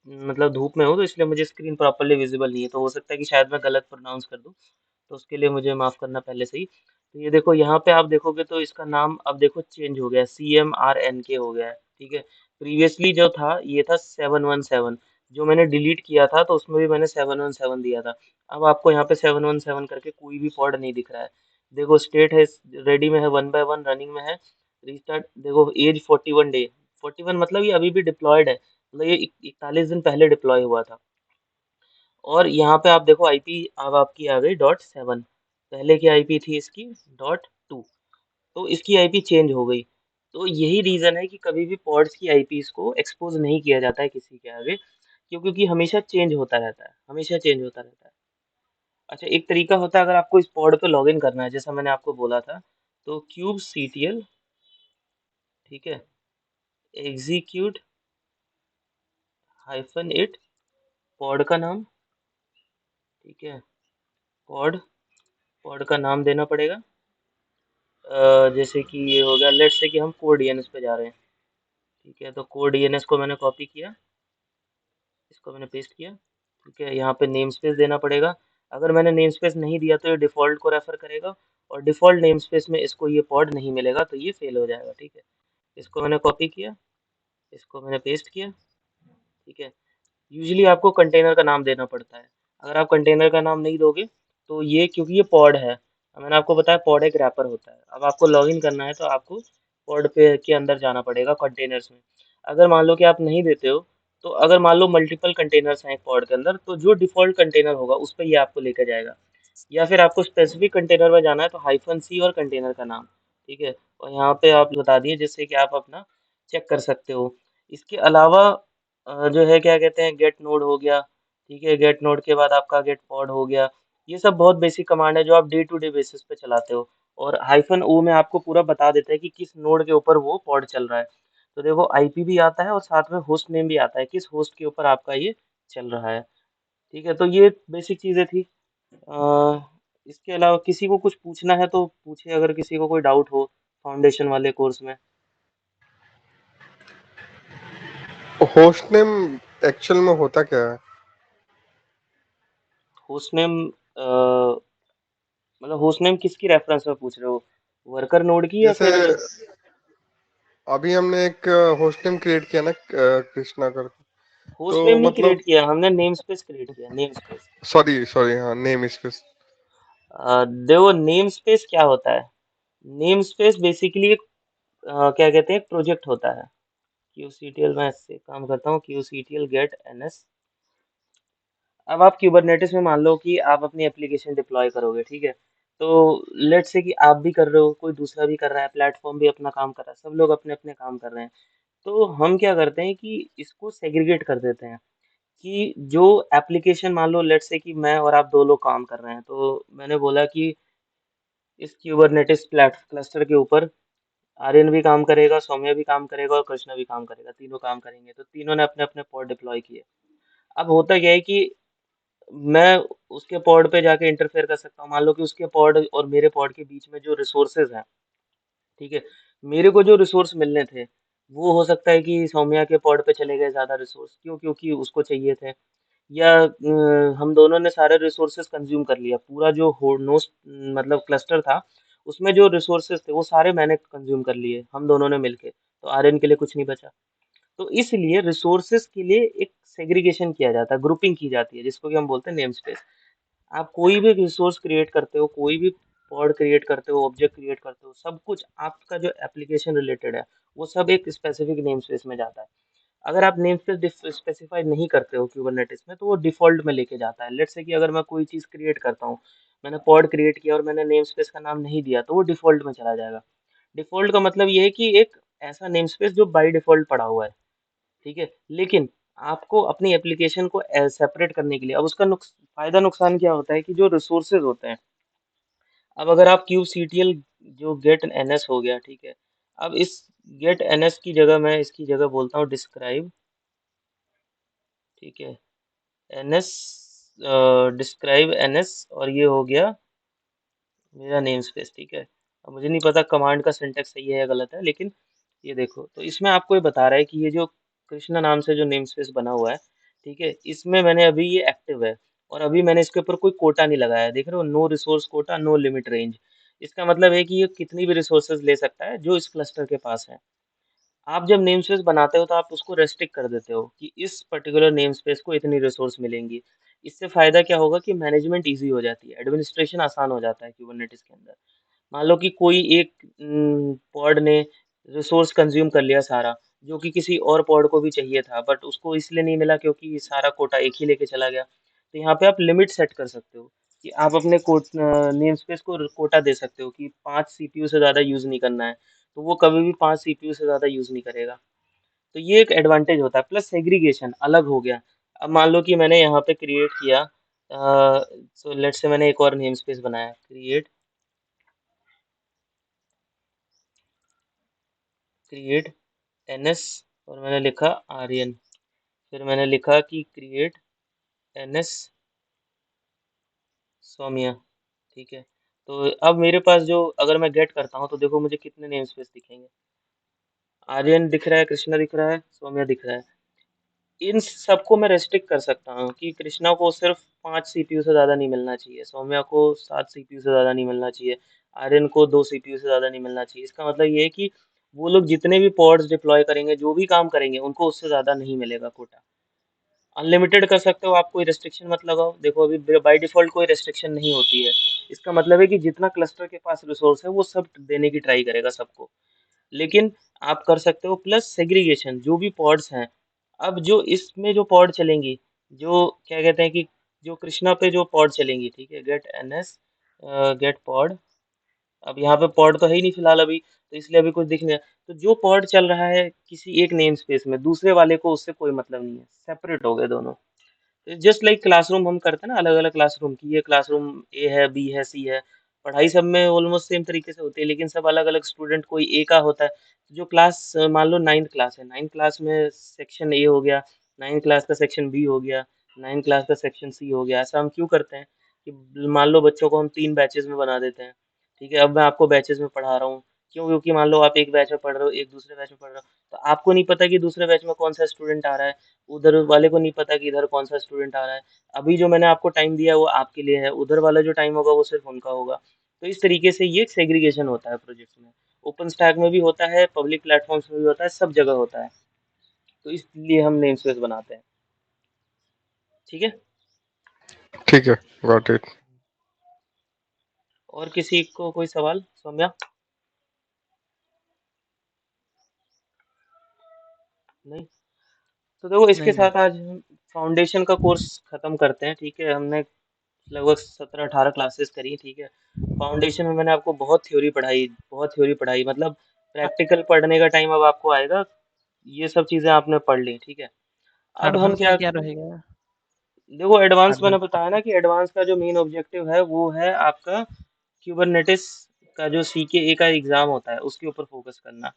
मतलब धूप में हूँ तो इसलिए मुझे स्क्रीन प्रॉपरली विजिबल नहीं है, तो हो सकता है कि शायद मैं गलत प्रोनाउंस कर दूँ, तो उसके लिए मुझे माफ़ करना पहले से ही। तो ये देखो यहाँ पे आप देखोगे तो इसका नाम अब देखो चेंज हो गया है, CMRNK हो गया है, ठीक है। प्रीवियसली जो था ये था 717, जो मैंने डिलीट किया था तो उसमें भी मैंने 717 दिया था। अब आपको यहाँ पे 717 करके कोई भी पॉड नहीं दिख रहा है। देखो स्टेट है, रेडी में है, 1 by 1 रनिंग में है, रीस्टार्ट। देखो एज 41 डे, 41 मतलब ये अभी भी डिप्लॉयड है, मतलब ये 41 दिन पहले डिप्लॉय हुआ था। और यहाँ पे आप देखो आईपी अब आपकी आ गई .7, पहले की आईपी थी इसकी .2, तो इसकी आईपी चेंज हो गई। तो यही रीजन है कि कभी भी पॉड्स की आईपीज को एक्सपोज नहीं किया जाता है किसी के आगे, क्योंकि हमेशा चेंज होता रहता है, हमेशा चेंज होता रहता है। अच्छा एक तरीका होता है, अगर आपको इस पॉड पे लॉगिन करना है, जैसा मैंने आपको बोला था, तो kubectl, ठीक है, एग्जीक्यूट -it, पॉड का नाम, ठीक है, पॉड, पॉड का नाम देना पड़ेगा। जैसे कि ये हो गया, लेट्स से कि हम कोड डीएनएस पे जा रहे हैं, ठीक है। तो कोड डीएनएस को मैंने कॉपी किया, इसको मैंने पेस्ट किया, ठीक है। यहाँ पे नेम स्पेस देना पड़ेगा। अगर मैंने नेम स्पेस नहीं दिया तो ये डिफ़ॉल्ट को रेफर करेगा, और डिफ़ॉल्ट नेम स्पेस में इसको ये पॉड नहीं मिलेगा तो ये फेल हो जाएगा, ठीक है। इसको मैंने कॉपी किया, इसको मैंने पेस्ट किया, ठीक है। यूजुअली आपको कंटेनर का नाम देना पड़ता है। अगर आप कंटेनर का नाम नहीं दोगे तो ये, क्योंकि ये पॉड है, मैंने आपको बताया पॉड एक रैपर होता है। अब आपको लॉगिन करना है तो आपको पॉड पे के अंदर जाना पड़ेगा कंटेनर्स में। अगर मान लो कि आप नहीं देते हो, तो अगर मान लो मल्टीपल कंटेनर्स हैं एक पॉड के अंदर, तो जो डिफ़ॉल्ट कंटेनर होगा उस पे ये आपको लेकर जाएगा। या फिर आपको स्पेसिफिक कंटेनर में जाना है तो -c और कंटेनर का नाम, ठीक है। और यहाँ पे आप बता दिए जिससे कि आप अपना चेक कर सकते हो। इसके अलावा जो है क्या कहते हैं, गेट नोड हो गया, ठीक है। गेट नोड के बाद आपका गेट पॉड हो गया। ये सब बहुत बेसिक कमांड है जो आप डे टू डे बेसिस पे चलाते हो। और -o में आपको पूरा बता देता है कि किस नोड के ऊपर वो पॉड चल रहा है। तो देखो आईपी भी आता है और साथ में होस्ट नेम भी आता है, किस होस्ट के ऊपर आपका ये चल रहा है, ठीक है। तो ये बेसिक चीज़ें थी। अ, इसके अलावा किसी को कुछ पूछना है तो पूछे, अगर किसी को कोई डाउट हो फाउंडेशन वाले कोर्स में।
होस्ट नेम एक्चुअल में होता क्या है?
होस्ट नेम मतलब होस्ट नेम किसकी रेफरेंस में पूछ रहे हो, वर्कर नोड की या
जैसे
फिर?
अभी हमने एक होस्ट नेम क्रिएट किया ना, कृष्णा कर,
होस्ट नेम
तो
नहीं क्रिएट
मतलब
किया हमने, नेम स्पेस क्रिएट किया, नेम स्पेस।
सॉरी सॉरी, हाँ नेम स्पेस।
देखो नेम स्पेस क्या होता है, नेम स्पेस बेसिकली एक क्या कहते हैं, एक प्रोजेक्ट होता है। क्यूसीटीएल में इससे काम करता हूँ, क्यूसीटीएल गेट एनएस। अब आप क्यूबरनेटिस में मान लो कि आप अपनी एप्लीकेशन डिप्लॉय करोगे, ठीक है। तो लेट्स से कि आप भी कर रहे हो, कोई दूसरा भी कर रहा है, प्लेटफॉर्म भी अपना काम कर रहा है, सब लोग अपने अपने काम कर रहे हैं। तो हम क्या करते हैं कि इसको सेग्रीगेट कर देते हैं, कि जो एप्लीकेशन, मान लो लेट्स से कि मैं और आप दो लोग काम कर रहे हैं, तो मैंने बोला कि इस क्यूबरनेटिस प्लेट क्लस्टर के ऊपर आर्यन भी काम करेगा, सौम्य भी काम करेगा और कृष्णा भी काम करेगा, तीनों काम करेंगे। तो तीनों ने अपने अपने पॉड डिप्लॉय किए। अब होता क्या है कि मैं उसके पॉड पे जाके इंटरफेयर कर सकता हूँ। मान लो कि उसके पॉड और मेरे पॉड के बीच में जो रिसोर्सेज हैं, ठीक है, मेरे को जो रिसोर्स मिलने थे वो हो सकता है कि सौम्या के पॉड पे चले गए ज़्यादा रिसोर्स, क्यों, क्योंकि उसको चाहिए थे। या हम दोनों ने सारे रिसोर्सेज कंज्यूम कर लिया, पूरा जो होस्ट मतलब क्लस्टर था उसमें जो रिसोर्सेज थे वो सारे मैंने कंज्यूम कर लिए हम दोनों ने मिलके, तो आर्यन के लिए कुछ नहीं बचा। तो इसलिए रिसोर्सेज के लिए एक सेग्रीगेशन किया जाता है, ग्रुपिंग की जाती है, जिसको कि हम बोलते हैं नेम स्पेस। आप कोई भी रिसोर्स क्रिएट करते हो, कोई भी पॉड क्रिएट करते हो, ऑब्जेक्ट क्रिएट करते हो, सब कुछ आपका जो एप्लीकेशन रिलेटेड है वो सब एक स्पेसिफिक नेम स्पेस में जाता है। अगर आप नेम स्पेस स्पेसिफाई नहीं करते हो क्यूबरनेटिस में तो वो डिफॉल्ट में लेके जाता है। लेट्स से कि अगर मैं कोई चीज़ क्रिएट करता हूँ, मैंने पॉड क्रिएट किया और मैंने नेम स्पेस का नाम नहीं दिया तो वो डिफॉल्ट में चला जाएगा। डिफॉल्ट का मतलब ये है कि एक ऐसा नेम स्पेस जो बाय डिफॉल्ट पड़ा हुआ है, ठीक है। लेकिन आपको अपनी एप्लीकेशन को सेपरेट करने के लिए अब उसका फायदा नुकसान क्या होता है कि जो रिसोर्सेज होते हैं, अब अगर आप क्यूब सीटीएल जो गेट एनएस हो गया, ठीक है। अब इस गेट एनएस की जगह मैं इसकी जगह बोलता हूँ डिस्क्राइब, ठीक है, एनएस, डिस्क्राइब एनएस, और ये हो गया मेरा नेम स्पेस, ठीक है। अब मुझे नहीं पता कमांड का सिंटैक्स सही है या गलत है, लेकिन ये देखो तो इसमें आपको ये बता रहा है कि ये जो कृष्णा नाम से जो नेम स्पेस बना हुआ है, ठीक है, इसमें मैंने अभी ये एक्टिव है और अभी मैंने इसके ऊपर कोई कोटा नहीं लगाया है। देख रहे हो, no resource quota, no limit range. इसका मतलब है कि ये कितनी भी रिसोर्सेज ले सकता है जो इस क्लस्टर के पास है। आप जब नेम स्पेस बनाते हो तो आप उसको रेस्ट्रिक्ट कर देते हो कि इस पर्टिकुलर नेम स्पेस को इतनी रिसोर्स मिलेंगी। इससे फायदा क्या होगा कि मैनेजमेंट इजी हो जाती है, एडमिनिस्ट्रेशन आसान हो जाता है कुबरनेटिस के अंदर। मान लो कि कोई एक पॉड ने रिसोर्स कंज्यूम कर लिया सारा, जो कि किसी और पॉड को भी चाहिए था, बट उसको इसलिए नहीं मिला क्योंकि सारा कोटा एक ही लेके चला गया। तो यहाँ पे आप लिमिट सेट कर सकते हो कि आप अपने कोट नेम स्पेस को कोटा दे सकते हो कि 5 सीपीयू से ज़्यादा यूज़ नहीं करना है, तो वो कभी भी 5 सीपीयू से ज़्यादा यूज़ नहीं करेगा। तो ये एक एडवांटेज होता है, प्लस सेग्रीगेशन अलग हो गया। अब मान लो कि मैंने यहाँ पे क्रिएट किया, सो लेट्स से मैंने एक और नेम स्पेस बनाया, क्रिएट, क्रिएट एनएस, और मैंने लिखा आर्यन, फिर मैंने लिखा कि क्रिएट एनएस सौम्या, ठीक है। तो अब मेरे पास जो अगर मैं गेट करता हूँ तो देखो मुझे कितने नेम स्पेस दिखेंगे। आर्यन दिख रहा है, कृष्णा दिख रहा है, सौम्या दिख रहा है। इन सबको मैं रेस्ट्रिक्ट कर सकता हूँ कि कृष्णा को सिर्फ 5 सीपीयू से ज़्यादा नहीं मिलना चाहिए, सौम्या को 7 सीपीयू से ज़्यादा नहीं मिलना चाहिए, आर्यन को 2 सीपीयू से ज़्यादा नहीं मिलना चाहिए। इसका मतलब ये है कि वो लोग जितने भी पॉड्स डिप्लॉय करेंगे, जो भी काम करेंगे, उनको उससे ज़्यादा नहीं मिलेगा कोटा। अनलिमिटेड कर सकते हो, आप कोई रेस्ट्रिक्शन मत लगाओ। देखो अभी बाय डिफॉल्ट कोई रेस्ट्रिक्शन नहीं होती है। इसका मतलब है कि जितना क्लस्टर के पास रिसोर्स है वो सब देने की ट्राई करेगा सबको। लेकिन आप कर सकते हो प्लस सेग्रीगेशन, जो भी पॉड्स हैं, अब जो इसमें जो पॉड चलेंगी, जो क्या कहते हैं कि जो कृष्णा पे जो पॉड चलेंगी, ठीक है, गेट एनएस, गेट पॉड। अब यहाँ पे पॉड तो है ही नहीं फिलहाल अभी, तो इसलिए अभी कुछ दिख नहीं रहा। तो जो पॉड चल रहा है किसी एक नेम स्पेस में, दूसरे वाले को उससे कोई मतलब नहीं है, सेपरेट हो गए दोनों। जस्ट लाइक क्लासरूम हम करते हैं ना, अलग अलग क्लासरूम की, ये क्लासरूम ए है, बी है, सी है। पढ़ाई सब में ऑलमोस्ट सेम तरीके से होती है, लेकिन सब अलग अलग स्टूडेंट, कोई ए का होता है। जो क्लास मान लो 9th क्लास है, 9th क्लास में सेक्शन ए हो गया, 9th क्लास का सेक्शन बी हो गया, 9th क्लास का सेक्शन सी हो गया। ऐसा हम क्यों करते हैं कि मान लो बच्चों को हम 3 बैचेस में बना देते हैं, ठीक है। अब मैं आपको बैचेस में पढ़ा रहा हूँ, क्यों? क्योंकि मान लो आप एक बैच में पढ़ रहे हो, एक दूसरे बैच में पढ़ रहे हो, तो आपको नहीं पता कि दूसरे बैच में कौन सा स्टूडेंट आ रहा है, उधर वाले को नहीं पता कि इधर कौन सा स्टूडेंट आ रहा है। अभी जो मैंने आपको टाइम दिया है वो आपके लिए है, उधर वाला जो टाइम होगा वो सिर्फ उनका होगा। तो इस तरीके से ये सेग्रीगेशन होता है प्रोजेक्ट्स में। ओपन स्टैक में भी होता है, पब्लिक प्लेटफॉर्म्स में भी होता है, सब जगह होता है। तो इसलिए हम नेम स्पेस बनाते हैं, ठीक है।
ठीक है, गॉट इट।
और किसी को कोई सवाल, सौम्या? नहीं? तो देखो इसके
नहीं नहीं।
साथ आज हम फाउंडेशन का कोर्स खत्म करते हैं, ठीक है। हमने लगभग 17-18 क्लासेस करी, ठीक है। फाउंडेशन में मैंने आपको बहुत थ्योरी पढ़ाई, बहुत थ्योरी पढ़ाई, मतलब प्रैक्टिकल पढ़ने का टाइम अब आपको आएगा। ये सब चीज़ें आपने पढ़ ली, ठीक है। अब हम
एडवांस
क्या,
में क्या रहेगा?
देखो एडवांस मैंने
एडवांस
बताया ना कि एडवांस का जो मेन ऑब्जेक्टिव है वो है आपका क्यूबरनेटिस का जो CKA का एग्ज़ाम होता है उसके ऊपर फोकस करना।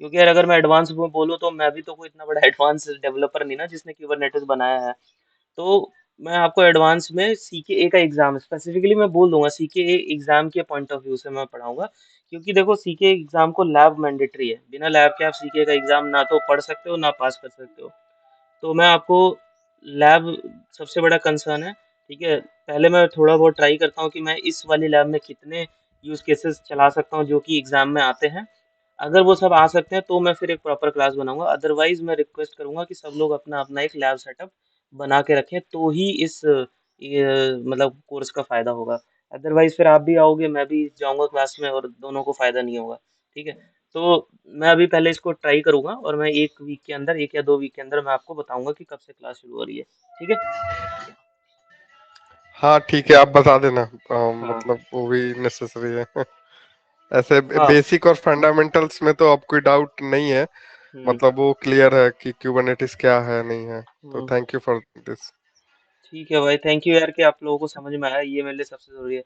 क्योंकि यार अगर मैं एडवांस में बोलूँ तो मैं भी तो कोई इतना बड़ा एडवांस डेवलपर नहीं ना जिसने क्यूबरनेटिस बनाया है। तो मैं आपको एडवांस में CKA का एग्जाम स्पेसिफिकली मैं बोल दूंगा, CKA एग्जाम के पॉइंट ऑफ व्यू से मैं पढ़ाऊंगा। क्योंकि देखो CKA एग्जाम को लैब मैंडेटरी है, बिना लैब के आप CKA का एग्जाम ना तो पढ़ सकते हो ना पास कर सकते हो। तो मैं आपको लैब सबसे बड़ा कंसर्न है, ठीक है। पहले मैं थोड़ा बहुत ट्राई करता हूँ कि मैं इस वाली लैब में कितने यूज केसेस चला सकता हूँ जो कि एग्जाम में आते हैं। अगर वो सब आ सकते हैं तो मैं फिर एक प्रॉपर क्लास बनाऊंगा, अदरवाइज मैं रिक्वेस्ट करूंगा कि सब लोग अपना अपना एक लैब सेटअप बना के रखें, तो ही इस ये मतलब कोर्स का फायदा होगा। अदरवाइज फिर आप भी आओगे, मैं भी जाऊंगा क्लास में, और दोनों को फायदा नहीं होगा। ठीक है। तो मैं अभी पहले इसको ट्राई करूंगा, और मैं 1 वीक के अंदर, 1 या 2 वीक के अंदर मैं आपको बताऊंगा कि कब से क्लास शुरू हो रही है। ठीक है।
हाँ ठीक है, आप बता देना।
हाँ।
मतलब वो भी नेसेसरी है। ऐसे
हाँ।
बेसिक और फंडामेंटल्स में तो अब कोई डाउट नहीं है,
हम्म।
मतलब वो क्लियर है कि क्यूबरनेटिस क्या है नहीं है। तो
हम्म।
Thank you for this.
ठीक है भाई, थैंक यू यार कि आप लोगों को समझ में आया, ये मेरे लिए सबसे जरूरी है।